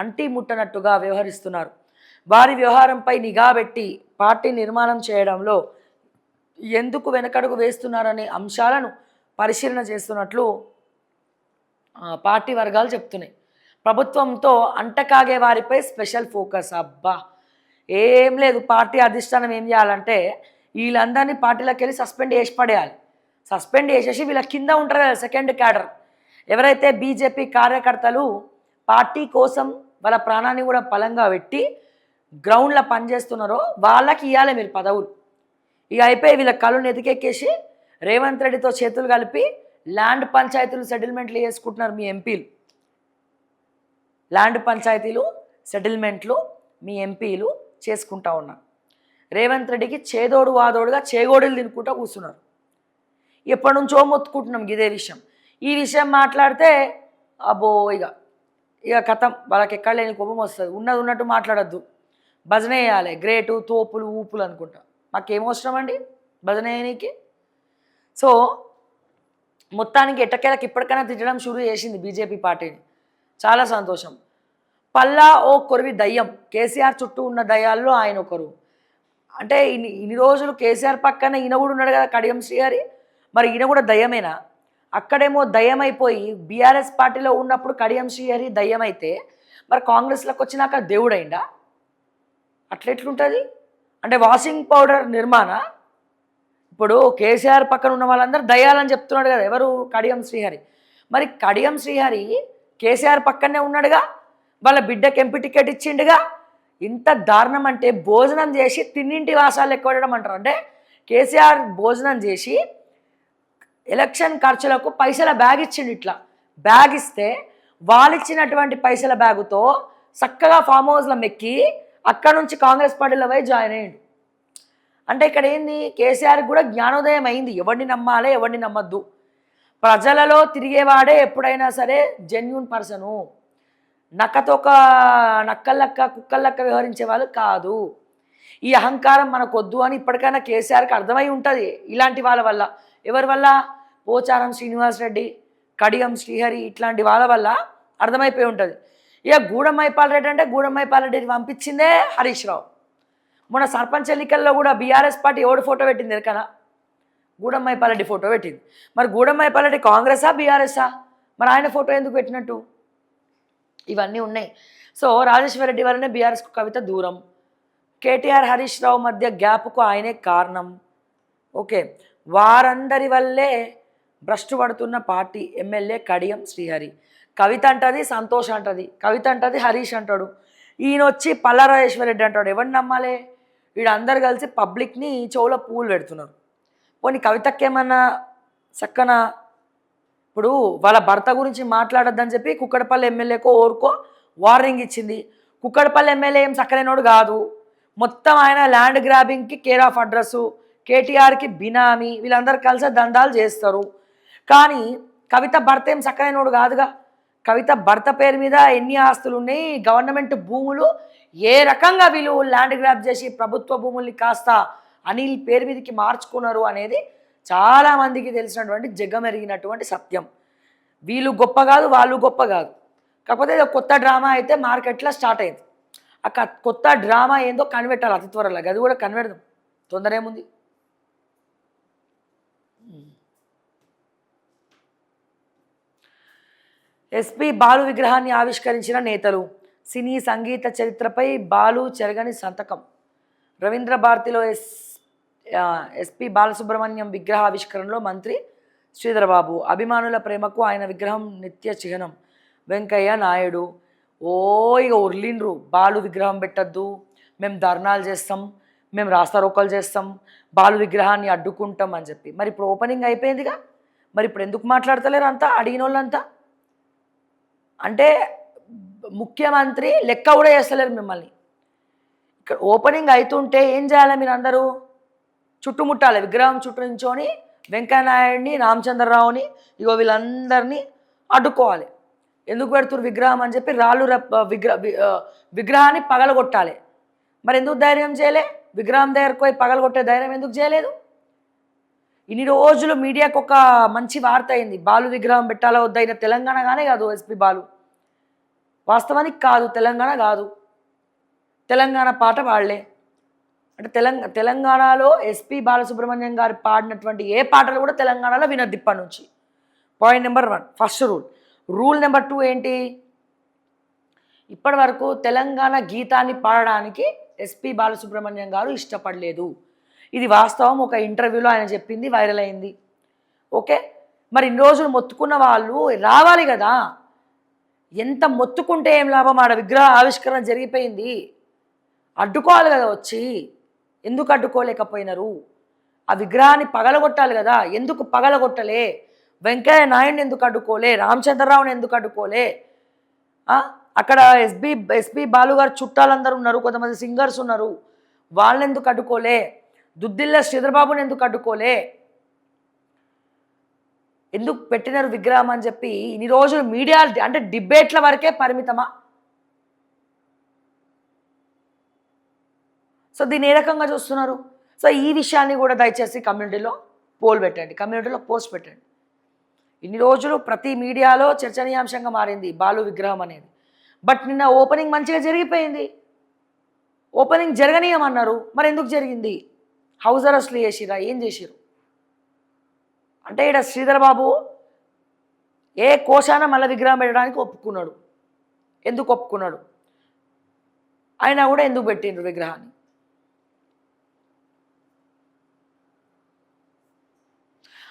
అంటిముట్టనట్టుగా వ్యవహరిస్తున్నారు. వారి వ్యవహారంపై నిఘా పెట్టి పార్టీ నిర్మాణం చేయడంలో ఎందుకు వెనకడుగు వేస్తున్నారనే అంశాలను పరిశీలన చేస్తున్నట్లు పార్టీ వర్గాలు చెప్తున్నాయి. ప్రభుత్వంతో అంటకాగే వారిపై స్పెషల్ ఫోకస్. అబ్బా, ఏం లేదు, పార్టీ అధిష్టానం ఏం చేయాలంటే వీళ్ళందరినీ పార్టీలోకి వెళ్ళి సస్పెండ్ చేసి పడేయాలి. సస్పెండ్ చేసేసి వీళ్ళ కింద ఉంటారు కదా సెకండ్ క్యాడర్, ఎవరైతే బీజేపీ కార్యకర్తలు పార్టీ కోసం వాళ్ళ ప్రాణాన్ని కూడా బలంగా పెట్టి గ్రౌండ్లో పనిచేస్తున్నారో వాళ్ళకి ఇవ్వాలి మీరు పదవులు. ఇక అయిపోయి వీళ్ళ కళ్ళు నెతికెక్కేసి రేవంత్ రెడ్డితో చేతులు కలిపి ల్యాండ్ పంచాయతీలు సెటిల్మెంట్లు చేసుకుంటున్నారు మీ ఎంపీలు. ల్యాండ్ పంచాయతీలు సెటిల్మెంట్లు మీ ఎంపీలు చేసుకుంటా ఉన్నారు. రేవంత్ రెడ్డికి చేదోడు వాదోడుగా చేగోడీలు తినుకుంటూ కూర్చున్నారు. ఎప్పటి నుంచో మొత్తుకుంటున్నాం ఇదే విషయం. ఈ విషయం మాట్లాడితే అబ్బో ఇక కథం, వాళ్ళకి ఎక్కడ లేని కోపం వస్తుంది. ఉన్నది ఉన్నట్టు మాట్లాడద్దు, భజన వేయాలి, గ్రేటు తోపులు ఊపులు అనుకుంటా. మాకేమవసరం అండి భజన వేయనీకి? సో మొత్తానికి ఎట్టకేలకు ఇప్పటికైనా తిట్టడం షురూ చేసింది బీజేపీ పార్టీని. చాలా సంతోషం. పల్లా ఓ కొరివి దయ్యం, కేసీఆర్ చుట్టూ ఉన్న దయ్యాల్లో ఆయన ఒకరు. అంటే ఇన్ని రోజులు కేసీఆర్ పక్కన ఈయన కూడా ఉన్నాడు కదా, కడియం శ్రీహరి. మరి ఈయన కూడా దయ్యమేనా? అక్కడేమో దయ్యమైపోయి బీఆర్ఎస్ పార్టీలో ఉన్నప్పుడు కడియం శ్రీహరి దయ్యమైతే మరి కాంగ్రెస్లోకి వచ్చినాక దేవుడైందా? అట్లెట్లుంటుంది? అంటే వాషింగ్ పౌడర్ నిర్మాణ. ఇప్పుడు కేసీఆర్ పక్కన ఉన్న వాళ్ళందరూ దయ్యాలని చెప్తున్నాడు కదా, ఎవరు? కడియం శ్రీహరి. మరి కడియం శ్రీహరి కేసీఆర్ పక్కనే ఉన్నాడుగా, వాళ్ళ బిడ్డకి ఎంపీ టికెట్ ఇచ్చిండుగా. ఇంత దారుణం అంటే భోజనం చేసి తిన్నింటి వాసాలు ఎక్కువడం అంటారు. అంటే కేసీఆర్ భోజనం చేసి ఎలక్షన్ ఖర్చులకు పైసల బ్యాగ్ ఇచ్చిండు. ఇట్లా బ్యాగ్ ఇస్తే వాళ్ళు ఇచ్చినటువంటి పైసల బ్యాగుతో చక్కగా ఫామ్ హౌస్లో మెక్కి అక్కడ నుంచి కాంగ్రెస్ పార్టీలో పోయి జాయిన్ అయ్యిండు. అంటే ఇక్కడ ఏంది, కేసీఆర్కి కూడా జ్ఞానోదయం అయింది. ఎవరిని నమ్మాలి, ఎవరిని నమ్మద్దు. ప్రజలలో తిరిగేవాడే ఎప్పుడైనా సరే జెన్యూన్ పర్సను. నక్కతోక నక్కల్లక్క కుక్కల్లక్క వ్యవహరించే వాళ్ళు కాదు. ఈ అహంకారం మనకొద్దు అని ఇప్పటికైనా కేసీఆర్కి అర్థమై ఉంటుంది. ఇలాంటి వాళ్ళ వల్ల, ఎవరి వల్ల? పోచారం శ్రీనివాసరెడ్డి, కడియం శ్రీహరి, ఇట్లాంటి వాళ్ళ వల్ల అర్థమైపోయి ఉంటుంది. ఇక గూడెం మైపాల్ రెడ్డి అంటే గూడెం మైపాల్ రెడ్డిని పంపించిందే హరీష్ రావు. మొన్న సర్పంచ్ ఎన్నికల్లో కూడా బీఆర్ఎస్ పార్టీ ఎవడు ఫోటో పెట్టింది ఎరకనా? గూడెం మైపాల్ రెడ్డి ఫోటో పెట్టింది. మరి గూడెం మైపాల్ రెడ్డి కాంగ్రెసా బీఆర్ఎస్ఆ? మరి ఆయన ఫోటో ఎందుకు పెట్టినట్టు? ఇవన్నీ ఉన్నాయి. సో రాజేశ్వర రెడ్డి వల్లనే బీఆర్ఎస్కు కవిత దూరం, కేటీఆర్ హరీష్ రావు మధ్య గ్యాప్కు ఆయనే కారణం. ఓకే, వారందరి వల్లే భ్రష్టు పడుతున్న పార్టీ ఎమ్మెల్యే కడియం శ్రీహరి. కవిత అంటది, సంతోష్ అంటది, కవిత అంటది, హరీష్ అంటాడు, ఈయన వచ్చి పల్లా రాజేశ్వర రెడ్డి అంటాడు. ఎవరిని నమ్మాలి? వీళ్ళందరూ కలిసి పబ్లిక్ని చెవులో పూలు పెడుతున్నారు. పోనీ కవితకేమన్నా చక్కన ఇప్పుడు వాళ్ళ భర్త గురించి మాట్లాడొద్దని చెప్పి కుక్కడపల్లి ఎమ్మెల్యేకో ఓరుకో వార్నింగ్ ఇచ్చింది. కుక్కడపల్లి ఎమ్మెల్యే ఏం చక్కనోడు కాదు, మొత్తం ఆయన ల్యాండ్ గ్రాబింగ్కి కేర్ ఆఫ్ అడ్రస్సు, కేటీఆర్కి బినామీ, వీళ్ళందరూ కలిసి దందాలు చేస్తారు. కానీ కవిత భర్త ఏం చక్కనోడు కాదుగా. కవిత భర్త పేరు మీద ఎన్ని ఆస్తులు ఉన్నాయి, గవర్నమెంట్ భూములు ఏ రకంగా వీళ్ళు ల్యాండ్ గ్రాబ్ చేసి ప్రభుత్వ భూముల్ని కాస్త అనిల్ పేరు మీదకి మార్చుకున్నారు అనేది చాలామందికి తెలిసినటువంటి జగమెరిగినటువంటి సత్యం. వీళ్ళు గొప్ప కాదు, వాళ్ళు గొప్ప కాదు. కాకపోతే ఇది కొత్త డ్రామా అయితే మార్కెట్లో స్టార్ట్ అయింది. ఆ కొత్త డ్రామా ఏందో కనిపెట్టాలి అతి త్వరలో. అది కూడా కనిపెడదాం, తొందర ఏముంది. ఎస్పీ బాలు విగ్రహాన్ని ఆవిష్కరించిన నేతలు. సినీ సంగీత చరిత్రపై బాలు చెరగని సంతకం. రవీంద్ర భారతిలో ఎస్పీ బాలసుబ్రహ్మణ్యం విగ్రహ ఆవిష్కరణలో మంత్రి శ్రీధరబాబు. అభిమానుల ప్రేమకు ఆయన విగ్రహం నిత్య చిహ్నం. వెంకయ్య నాయుడు ఇక ఉర్లిండ్రు, బాలు విగ్రహం పెట్టద్దు, మేము ధర్నాలు చేస్తాం, మేము రాస్తారోకలు చేస్తాం, బాలు విగ్రహాన్ని అడ్డుకుంటాం అని చెప్పి. మరి ఇప్పుడు ఓపెనింగ్ అయిపోయిందిగా, మరి ఇప్పుడు ఎందుకు మాట్లాడతలేరు అంతా అడిగిన వాళ్ళంతా? అంటే ముఖ్యమంత్రి లెక్క కూడా చేస్తలేరు మిమ్మల్ని. ఇక్కడ ఓపెనింగ్ అవుతుంటే ఏం చేయాలి? మీరు అందరూ చుట్టుముట్టాలి, విగ్రహం చుట్టూ నించొని వెంకయ్యనాయుడిని, రామచంద్రరావుని, ఇగో వీళ్ళందరినీ అడ్డుకోవాలి. ఎందుకు పెడుతున్నారు విగ్రహం అని చెప్పి రాళ్ళు విగ్రహాన్ని పగలగొట్టాలి. మరి ఎందుకు ధైర్యం చేయలే? విగ్రహం దగ్గరకు పోయి పగలగొట్టే ధైర్యం ఎందుకు చేయలేదు? ఇన్ని రోజులు మీడియాకు ఒక మంచి వార్త అయింది, బాలు విగ్రహం పెట్టాలో వద్దయిన తెలంగాణగానే కాదు ఎస్పీ బాలు. వాస్తవానికి కాదు, తెలంగాణ కాదు, తెలంగాణ పాట వాళ్లే. అంటే తెలంగాణలో ఎస్పీ బాలసుబ్రహ్మణ్యం గారు పాడినటువంటి ఏ పాటలు కూడా తెలంగాణలో వినొద్దు ఇప్పటి నుంచి. Point number 1 first rule. Rule number 2 ఏంటి? ఇప్పటి వరకు తెలంగాణ గీతాన్ని పాడడానికి ఎస్పీ బాలసుబ్రహ్మణ్యం గారు ఇష్టపడలేదు. ఇది వాస్తవం. ఒక ఇంటర్వ్యూలో ఆయన చెప్పింది వైరల్ అయింది. ఓకే, మరి ఇన్ని రోజులు మొత్తుకున్న వాళ్ళు రావాలి కదా. ఎంత మొత్తుకుంటే ఏం లాభం? ఆడ విగ్రహ ఆవిష్కరణ జరిగిపోయింది, అడ్డుకోవాలి కదా వచ్చి. ఎందుకు అడ్డుకోలేకపోయినారు? ఆ విగ్రహాన్ని పగలగొట్టాలి కదా, ఎందుకు పగలగొట్టలే? వెంకయ్య నాయుడిని ఎందుకు అడ్డుకోలే? రామచంద్రరావుని ఎందుకు అడ్డుకోలే? అక్కడ ఎస్పీ బాలు గారు చుట్టాలందరూ ఉన్నారు, కొంతమంది సింగర్స్ ఉన్నారు, వాళ్ళని ఎందుకు అడ్డుకోలే? దుద్దిల్ల శ్రీధరబాబుని ఎందుకు అడ్డుకోలే? ఎందుకు పెట్టినారు విగ్రహం అని చెప్పి ఇన్ని రోజులు మీడియా అంటే డిబేట్ల వరకే పరిమితమా? సో దీన్ని ఏ రకంగా చూస్తున్నారు? సో ఈ విషయాన్ని కూడా దయచేసి కమ్యూనిటీలో పోల్ పెట్టండి, కమ్యూనిటీలో పోస్ట్ పెట్టండి. ఇన్ని రోజులు ప్రతి మీడియాలో చర్చనీయాంశంగా మారింది బాలు విగ్రహం అనేది. బట్ నిన్న ఓపెనింగ్ మంచిగా జరిగిపోయింది. ఓపెనింగ్ జరగనీయమన్నారు, మరి ఎందుకు జరిగింది? హౌస్ అరెస్ట్లు చేసిరా? ఏం చేసిరు? అంటే ఇక్కడ శ్రీధరబాబు ఏ కోశాన మళ్ళీ విగ్రహం పెట్టడానికి ఒప్పుకున్నాడు? ఎందుకు ఒప్పుకున్నాడు? ఆయన కూడా ఎందుకు పెట్టిండ్రు విగ్రహాన్ని?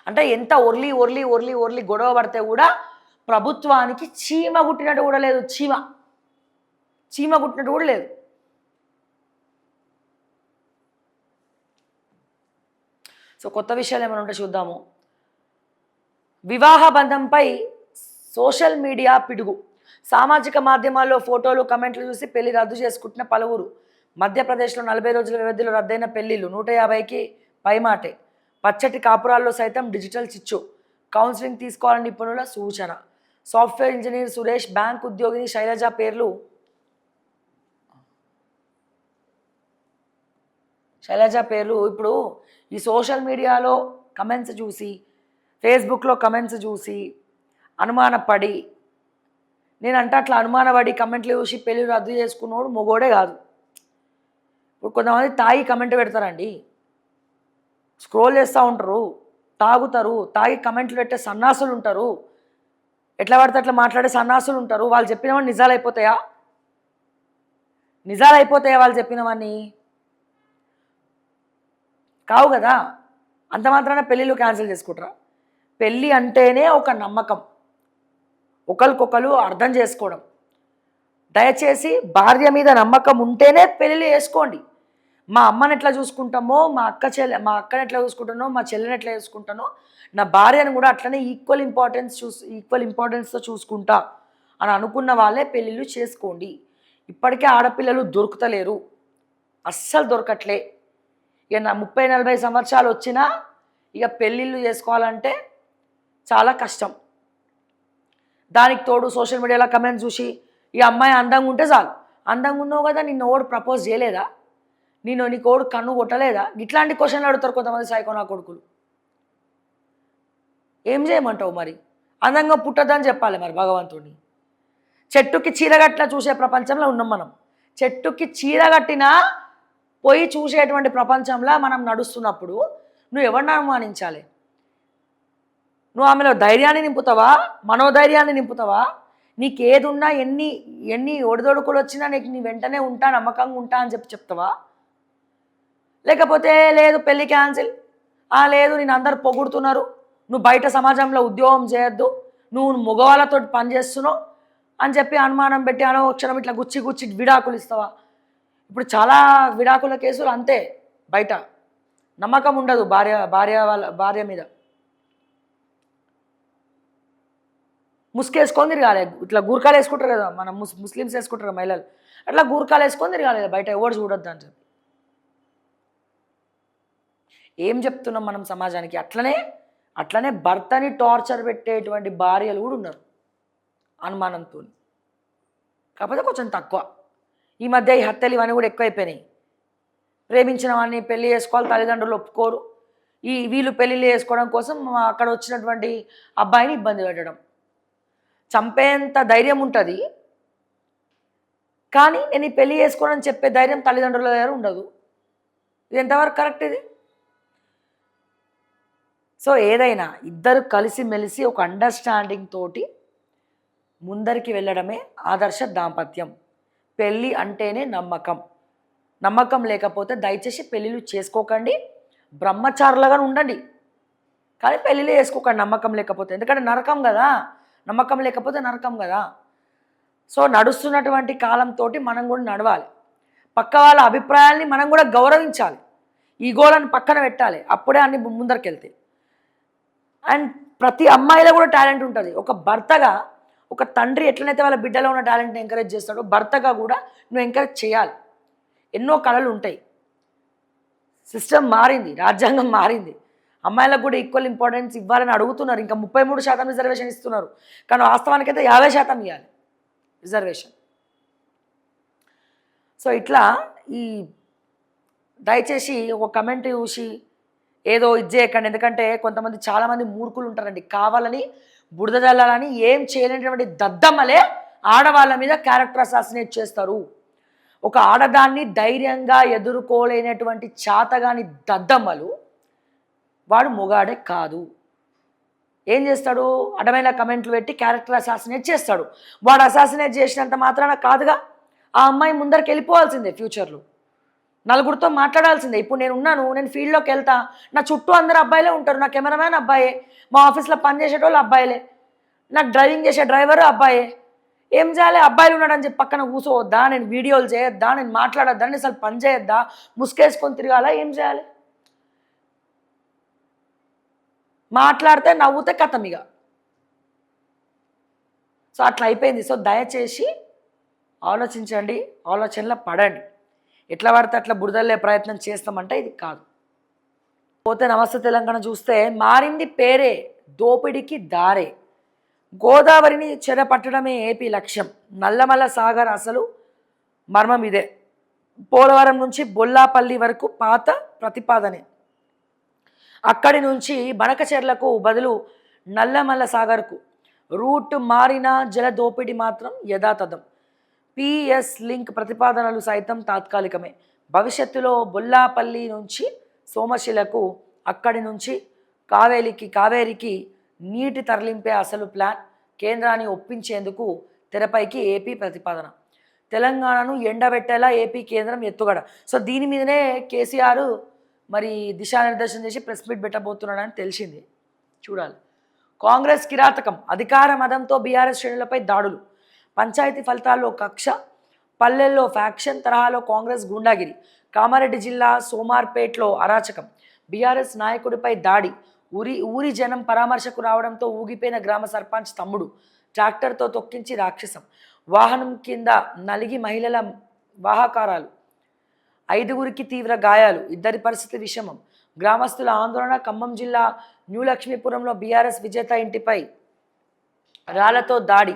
అంటే ఎంత ఒర్లి ఒర్లి ఒర్లి ఒర్లి గొడవ పడితే కూడా ప్రభుత్వానికి చీమ కుట్టినట్టు కూడా లేదు. చీమ కుట్టినట్టు కూడా లేదు. సో కొత్త విషయాలు ఏమైనా ఉంటే చూద్దాము. వివాహ బంధంపై సోషల్ మీడియా పిడుగు. సామాజిక మాధ్యమాల్లో ఫోటోలు, కమెంట్లు చూసి పెళ్లి రద్దు చేసుకుంటున్న పలువురు. మధ్యప్రదేశ్లో 40 రోజుల వ్యవధిలో రద్దయిన పెళ్లిళ్ళు 150కి పైమాటే. పచ్చటి కాపురాల్లో సైతం డిజిటల్ చిచ్చు. కౌన్సిలింగ్ తీసుకోవాలని నిపుణుల సూచన. సాఫ్ట్వేర్ ఇంజనీర్ సురేష్, బ్యాంక్ ఉద్యోగిని శైలజ పేర్లు ఇప్పుడు ఈ సోషల్ మీడియాలో కమెంట్స్ చూసి, ఫేస్బుక్లో కమెంట్స్ చూసి అనుమానపడి, నేనంటే అట్లా అనుమానపడి కమెంట్లు చూసి పెళ్ళి రద్దు చేసుకున్నోడు మొగోడే కాదు. ఇప్పుడు కొంతమంది తాగి కమెంట్ పెడతారండి, స్క్రోల్ చేస్తూ ఉంటారు, తాగుతారు, తాగి కమెంట్లు పెట్టే సన్నాసులు ఉంటారు, ఎట్లా పడితే అట్లా మాట్లాడే సన్నాసులు ఉంటారు. వాళ్ళు చెప్పినవన్నీ నిజాలు అయిపోతాయా? నిజాలు అయిపోతాయి వాళ్ళు చెప్పినవన్నీ? కావు కదా. అంత మాత్రాన పెళ్ళిళ్ళు క్యాన్సిల్ చేసుకుంటారా? పెళ్ళి అంటేనే ఒక నమ్మకం, ఒకరికొకరు అర్థం చేసుకోవడం. దయచేసి భార్య మీద నమ్మకం ఉంటేనే పెళ్ళిళ్ళు చేసుకోండి. మా అమ్మని ఎట్లా చూసుకుంటామో, మా అక్కని ఎట్లా చూసుకుంటానో, మా చెల్లెని ఎట్లా చూసుకుంటానో, నా భార్యను కూడా అట్లనే ఈక్వల్ ఇంపార్టెన్స్తో చూసుకుంటా అని అనుకున్న వాళ్ళే పెళ్ళిళ్ళు చేసుకోండి. ఇప్పటికే ఆడపిల్లలు దొరుకుతలేరు, అస్సలు దొరకట్లే. ఇక నా 30-40 సంవత్సరాలు వచ్చినా ఇక పెళ్ళిళ్ళు చేసుకోవాలంటే చాలా కష్టం. దానికి తోడు సోషల్ మీడియాలో కమెంట్స్ చూసి ఈ అమ్మాయి అందంగా ఉంటే చాలు, అందంగా ఉన్నావు కదా, నిన్ను ఓడు ప్రపోజ్ చేయలేదా, నీ కోడు కన్ను కొట్టలేదా, ఇట్లాంటి క్వశ్చన్లు అడుగుతారు కొంతమంది సైకో నా కొడుకులు. ఏం చేయమంటావు మరి? అందంగా పుట్టద్దని చెప్పాలి మరి భగవంతుడిని. చెట్టుకి చీరగట్టిన చూసే ప్రపంచంలో ఉన్నాం మనం. చెట్టుకి చీరగట్టినా పోయి చూసేటువంటి ప్రపంచంలో మనం నడుస్తున్నప్పుడు నువ్వు ఎవరిని అనుమానించాలి? నువ్వు ఆమెలో ధైర్యాన్ని నింపుతావా, మనోధైర్యాన్ని నింపుతావా? నీకు ఏది ఉన్నా ఎన్ని ఒడిదొడుకులు వచ్చినా నీ వెంటనే ఉంటా, నమ్మకంగా ఉంటా అని చెప్తావా? లేకపోతే లేదు పెళ్ళి క్యాన్సిల్, లేదు నేను అందరు పొగుడుతున్నారు, నువ్వు బయట సమాజంలో ఉద్యోగం చేయొద్దు, నువ్వు మగవాళ్ళతో పనిచేస్తున్నావు అని చెప్పి అనుమానం పెట్టి అనవక్షరం ఇట్లా గుచ్చి విడాకులు ఇస్తావా? ఇప్పుడు చాలా విడాకుల కేసులు అంతే. బయట నమ్మకం ఉండదు భార్య మీద. ముసుకేసుకొని తిరగాలి, ఇట్లా గూర్ఖాలు వేసుకుంటారు కదా, మనం ముస్లిమ్స్ వేసుకుంటారు మహిళలు, అట్లా గూర్ఖాలు వేసుకొని తిరగాలి బయట, ఎవరు చూడొద్దు అని చెప్పి. ఏం చెప్తున్నాం మనం సమాజానికి? అట్లనే భర్తని టార్చర్ పెట్టేటువంటి భార్యలు కూడా ఉన్నారు అనుమానంతో. కాకపోతే కొంచెం తక్కువ. ఈ మధ్య ఈ హత్యలు ఇవన్నీ కూడా ఎక్కువైపోయినాయి. ప్రేమించిన వాడిని పెళ్లి చేసుకోవాలి, తల్లిదండ్రులు ఒప్పుకోరు. వీళ్ళు పెళ్ళిళ్ళు చేసుకోవడం కోసం అక్కడ వచ్చినటువంటి అబ్బాయిని ఇబ్బంది పెట్టడం. చంపేంత ధైర్యం ఉంటుంది, కానీ నేను ఈ పెళ్లి చేసుకోవడం చెప్పే ధైర్యం తల్లిదండ్రుల దగ్గర ఉండదు. ఇది ఎంతవరకు కరెక్ట్ ఇది? సో ఏదైనా ఇద్దరు కలిసిమెలిసి ఒక అండర్స్టాండింగ్ తోటి ముందరికి వెళ్ళడమే ఆదర్శ దాంపత్యం. పెళ్ళి అంటేనే నమ్మకం లేకపోతే దయచేసి పెళ్ళిళ్ళు చేసుకోకండి, బ్రహ్మచారులుగా ఉండండి, కానీ పెళ్ళిళ్ళు చేసుకోకండి నమ్మకం లేకపోతే. ఎందుకంటే నరకం కదా, నమ్మకం లేకపోతే నరకం కదా. సో నడుస్తున్నటువంటి కాలంతో మనం కూడా నడవాలి, పక్క వాళ్ళ అభిప్రాయాల్ని మనం కూడా గౌరవించాలి, ఈగోలను పక్కన పెట్టాలి, అప్పుడే అన్ని ముందరికి. అండ్ ప్రతి అమ్మాయిలో కూడా టాలెంట్ ఉంటుంది. ఒక భర్తగా, ఒక తండ్రి ఎట్లనైతే వాళ్ళ బిడ్డలో ఉన్న టాలెంట్ని ఎంకరేజ్ చేస్తాడో భర్తగా కూడా నువ్వు ఎంకరేజ్ చేయాలి. ఎన్నో కళలు ఉంటాయి. సిస్టమ్ మారింది, రాజ్యాంగం మారింది, అమ్మాయిలకు కూడా ఈక్వల్ ఇంపార్టెన్స్ ఇవ్వాలని అడుగుతున్నారు. ఇంకా 33% రిజర్వేషన్ ఇస్తున్నారు, కానీ వాస్తవానికైతే 50% ఇవ్వాలి రిజర్వేషన్. సో ఇట్లా ఈ దయచేసి ఒక కమెంట్ చూసి ఏదో ఇది చేయకండి. ఎందుకంటే కొంతమంది చాలామంది మూర్ఖులు ఉంటారండి, కావాలని బురద జల్లాలని ఏం చేయలేనటువంటి దద్దమ్మలే ఆడవాళ్ళ మీద క్యారెక్టర్ అసాసినేట్ చేస్తారు. ఒక ఆడదాన్ని ధైర్యంగా ఎదుర్కోలేనటువంటి చాతగాని దద్దమ్మలు వాడు మొగాడే కాదు. ఏం చేస్తాడు? అడమైన కమెంట్లు పెట్టి క్యారెక్టర్ అసాసినేట్ చేస్తాడు. వాడు అసాసినేట్ చేసినంత మాత్రాన కాదుగా, ఆ అమ్మాయి ముందరికి వెళ్ళిపోవాల్సిందే, ఫ్యూచర్లో నలుగురితో మాట్లాడాల్సిందే. ఇప్పుడు నేను ఫీల్డ్లోకి వెళ్తా, నా చుట్టూ అందరు అబ్బాయిలే ఉంటారు, నా కెమెరామ్యాన్ అబ్బాయే, మా ఆఫీస్లో పనిచేసేటోళ్ళు అబ్బాయిలే, నాకు డ్రైవింగ్ చేసే డ్రైవరు అబ్బాయే. ఏం చేయాలి? అబ్బాయిలు ఉన్నాడని చెప్పి పక్కన కూర్చోవద్దా? నేను వీడియోలు చేయొద్దా? నేను మాట్లాడొద్దా? నేను అసలు పని చేయొద్దా? ముసుకేసుకొని తిరగాలా? ఏం చేయాలి? మాట్లాడితే నవ్వుతే కథం ఇక. సో అట్లా అయిపోయింది. సో దయచేసి ఆలోచించండి, ఆలోచనలో పడండి. ఎట్లా పడితే అట్లా బురదల్లే ప్రయత్నం చేస్తామంటే ఇది కాదు. పోతే నమస్తే తెలంగాణ చూస్తే మారింది పేరే, దోపిడికి దారే. గోదావరిని చెరపట్టడమే ఏపీ లక్ష్యం. నల్లమల్ల సాగర్ అసలు మర్మం ఇదే. పోలవరం నుంచి బొల్లాపల్లి వరకు పాత ప్రతిపాదనే. అక్కడి నుంచి బనకచెర్లకు బదులు నల్లమల్ల సాగర్కు రూట్ మారిన జల దోపిడీ మాత్రం యథాతథం. పిఎస్ లింక్ ప్రతిపాదనలు సైతం తాత్కాలికమే. భవిష్యత్తులో బొల్లాపల్లి నుంచి సోమశిలకు, అక్కడి నుంచి కావేరికి నీటి తరలింపే అసలు ప్లాన్. కేంద్రాన్ని ఒప్పించేందుకు తెరపైకి ఏపీ ప్రతిపాదన. తెలంగాణను ఎండబెట్టేలా ఏపీ కేంద్రం ఎత్తుగడ. సో దీని మీదనే కేసీఆర్ మరి దిశానిర్దేశం చేసి ప్రెస్ మీట్ పెట్టబోతున్నాడని తెలిసింది. చూడాలి. కాంగ్రెస్ కిరాతకం, అధికార మదంతో బీఆర్ఎస్ శ్రేణులపై దాడులు, పంచాయతీ ఫలితాల్లో కక్ష, పల్లెల్లో ఫ్యాక్షన్ తరహాలో కాంగ్రెస్ గూండాగిరి, కామారెడ్డి జిల్లా సోమార్పేట్లో అరాచకం, బీఆర్ఎస్ నాయకుడిపై దాడి, ఊరి జనం పరామర్శకు రావడంతో ఊగిపోయిన గ్రామ సర్పంచ్ తమ్ముడు, ట్రాక్టర్తో తొక్కించి రాక్షసం, వాహనం కింద నలిగి మహిళల వాహకారాలు, 5గురికి తీవ్ర గాయాలు, 2 పరిస్థితి విషమం, గ్రామస్తుల ఆందోళన. ఖమ్మం జిల్లా న్యూ లక్ష్మీపురంలో బీఆర్ఎస్ విజేత ఇంటిపై రాళ్లతో దాడి,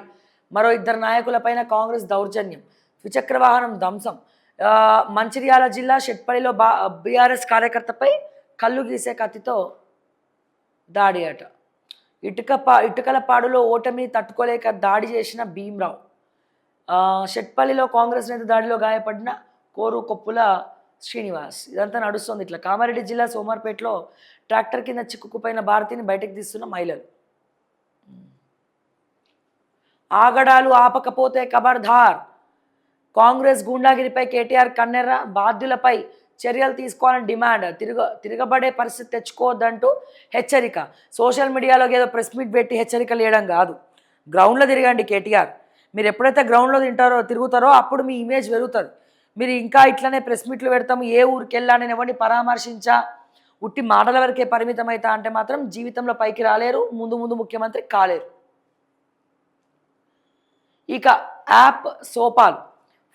మరో 2 నాయకులపైన కాంగ్రెస్ దౌర్జన్యం, ద్విచక్ర వాహనం ధ్వంసం. మంచిర్యాల జిల్లా షెట్పల్లిలో బీఆర్ఎస్ కార్యకర్తపై కళ్ళు గీసే కత్తితో దాడి అట. ఇటుకలపాడులో ఓటమిని తట్టుకోలేక దాడి చేసిన భీమ్రావు. షెట్పల్లిలో కాంగ్రెస్ నేత దాడిలో గాయపడిన కోరు కొప్పుల శ్రీనివాస్. ఇదంతా నడుస్తుంది ఇట్లా. కామారెడ్డి జిల్లా సోమార్పేటలో ట్రాక్టర్ కింద చిక్కుకుపోయిన భారతిని బయటకు తీస్తున్న మహిళలు. ఆగడాలు ఆపకపోతే ఖబర్దార్, కాంగ్రెస్ గూండాగిరిపై కేటీఆర్ కన్నెర్ర, బాధ్యులపై చర్యలు తీసుకోవాలని డిమాండ్, తిరగబడే పరిస్థితి తెచ్చుకోవద్దంటూ హెచ్చరిక. సోషల్ మీడియాలో ఏదో ప్రెస్ మీట్ పెట్టి హెచ్చరికలు వేయడం కాదు, గ్రౌండ్లో తిరగండి కేటీఆర్. మీరు ఎప్పుడైతే గ్రౌండ్లో తిరుగుతారో అప్పుడు మీ ఇమేజ్ పెరుగుతుంది. మీరు ఇంకా ఇట్లనే ప్రెస్ మీట్లు పెడతాము, ఏ ఊరికి వెళ్ళా, నేను ఎవరిని పరామర్శించా, ఉట్టి మాటల వరకే పరిమితం అవుతా అంటే మాత్రం జీవితంలో పైకి రాలేరు, ముందు ముఖ్యమంత్రి కాలేరు. ఇక యాప్ సోపాల్,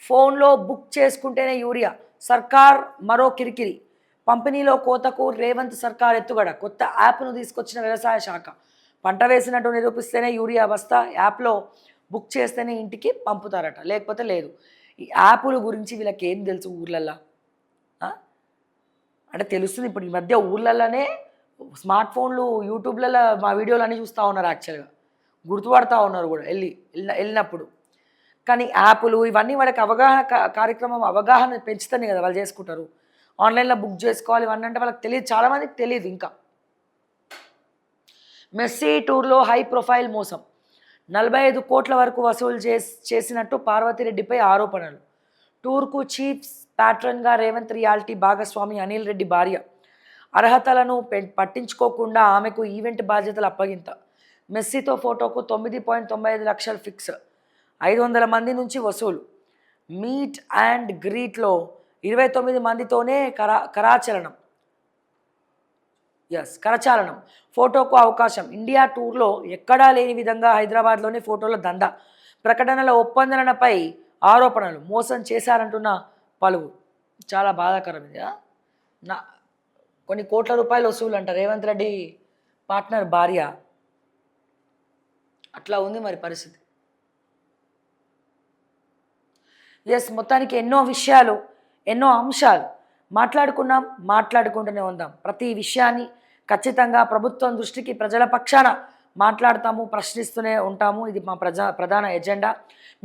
ఫోన్లో బుక్ చేసుకుంటేనే యూరియా, సర్కార్ మరో కిరికిరి, పంపిణీలో కోతకు రేవంత్ సర్కార్ ఎత్తుగడ, కొత్త యాప్ను తీసుకొచ్చిన వ్యవసాయ శాఖ, పంట వేసినట్టు నిరూపిస్తేనే యూరియా బస్తా, యాప్లో బుక్ చేస్తేనే ఇంటికి పంపుతారట, లేకపోతే లేదు. ఈ యాపుల గురించి వీళ్ళకి ఏం తెలుసు ఊర్లల్లో? అంటే తెలుస్తుంది ఇప్పుడు ఈ మధ్య ఊర్లలోనే స్మార్ట్ ఫోన్లు, యూట్యూబ్లలో మా వీడియోలు అన్నీ చూస్తూ ఉన్నారు, యాక్చువల్గా గుర్తుపడతా ఉన్నారు కూడా వెళ్ళినప్పుడు. కానీ యాప్లు ఇవన్నీ వాళ్ళకి అవగాహన పెంచుతానే కదా వాళ్ళు చేసుకుంటారు. ఆన్లైన్లో బుక్ చేసుకోవాలి ఇవన్నీ అంటే వాళ్ళకి తెలియదు, చాలామందికి తెలియదు. ఇంకా మెస్సీ టూర్లో హై ప్రొఫైల్ మోసం, 45 కోట్ల వరకు వసూలు చేసినట్టు పార్వతిరెడ్డిపై ఆరోపణలు, టూర్కు చీఫ్ ప్యాట్రన్గా రేవంత్ రియాలిటీ భాగస్వామి అనిల్ రెడ్డి భార్య, అర్హతలను పట్టించుకోకుండా ఆమెకు ఈవెంట్ బాధ్యతలు అప్పగింత, మెస్సీతో ఫోటోకు 9.95 లక్షలు ఫిక్స్, 500 మంది నుంచి వసూలు, మీట్ అండ్ గ్రీట్లో 29 మందితోనే కరచాలనం, ఫోటోకు అవకాశం, ఇండియా టూర్లో ఎక్కడా లేని విధంగా హైదరాబాద్లోని ఫోటోల దందా, ప్రకటనల ఒప్పందనపై ఆరోపణలు, మోసం చేశారంటున్న పలువురు. చాలా బాధాకరం ఇది. కొన్ని కోట్ల రూపాయలు వసూలు అంట రేవంత్ రెడ్డి పార్ట్నర్ భార్య. అట్లా ఉంది మరి పరిస్థితి. మొత్తానికి ఎన్నో విషయాలు, ఎన్నో అంశాలు మాట్లాడుకుంటూనే ఉందాం. ప్రతి విషయాన్ని ఖచ్చితంగా ప్రభుత్వం దృష్టికి ప్రజల పక్షాన మాట్లాడతాము, ప్రశ్నిస్తూనే ఉంటాము. ఇది మా ప్రధాన ఎజెండా.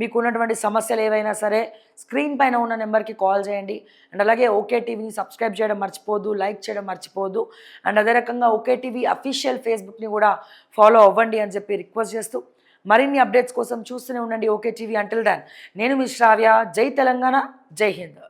మీకు ఉన్నటువంటి సమస్యలు ఏవైనా సరే స్క్రీన్ పైన ఉన్న నెంబర్కి కాల్ చేయండి. అండ్ అలాగే ఓకే టీవీని సబ్స్క్రైబ్ చేయడం మర్చిపోవద్దు, లైక్ చేయడం మర్చిపోవద్దు. అండ్ అదే రకంగా ఓకే టీవీ అఫీషియల్ ఫేస్బుక్ని కూడా ఫాలో అవ్వండి అని చెప్పి రిక్వెస్ట్ చేస్తూ మరిన్ని అప్డేట్స్ కోసం చూస్తూనే ఉండండి ఓకే టీవీ. అంటిల్ దెన్ నేను మీ శ్రావ్య. జై తెలంగాణ, జై హింద్.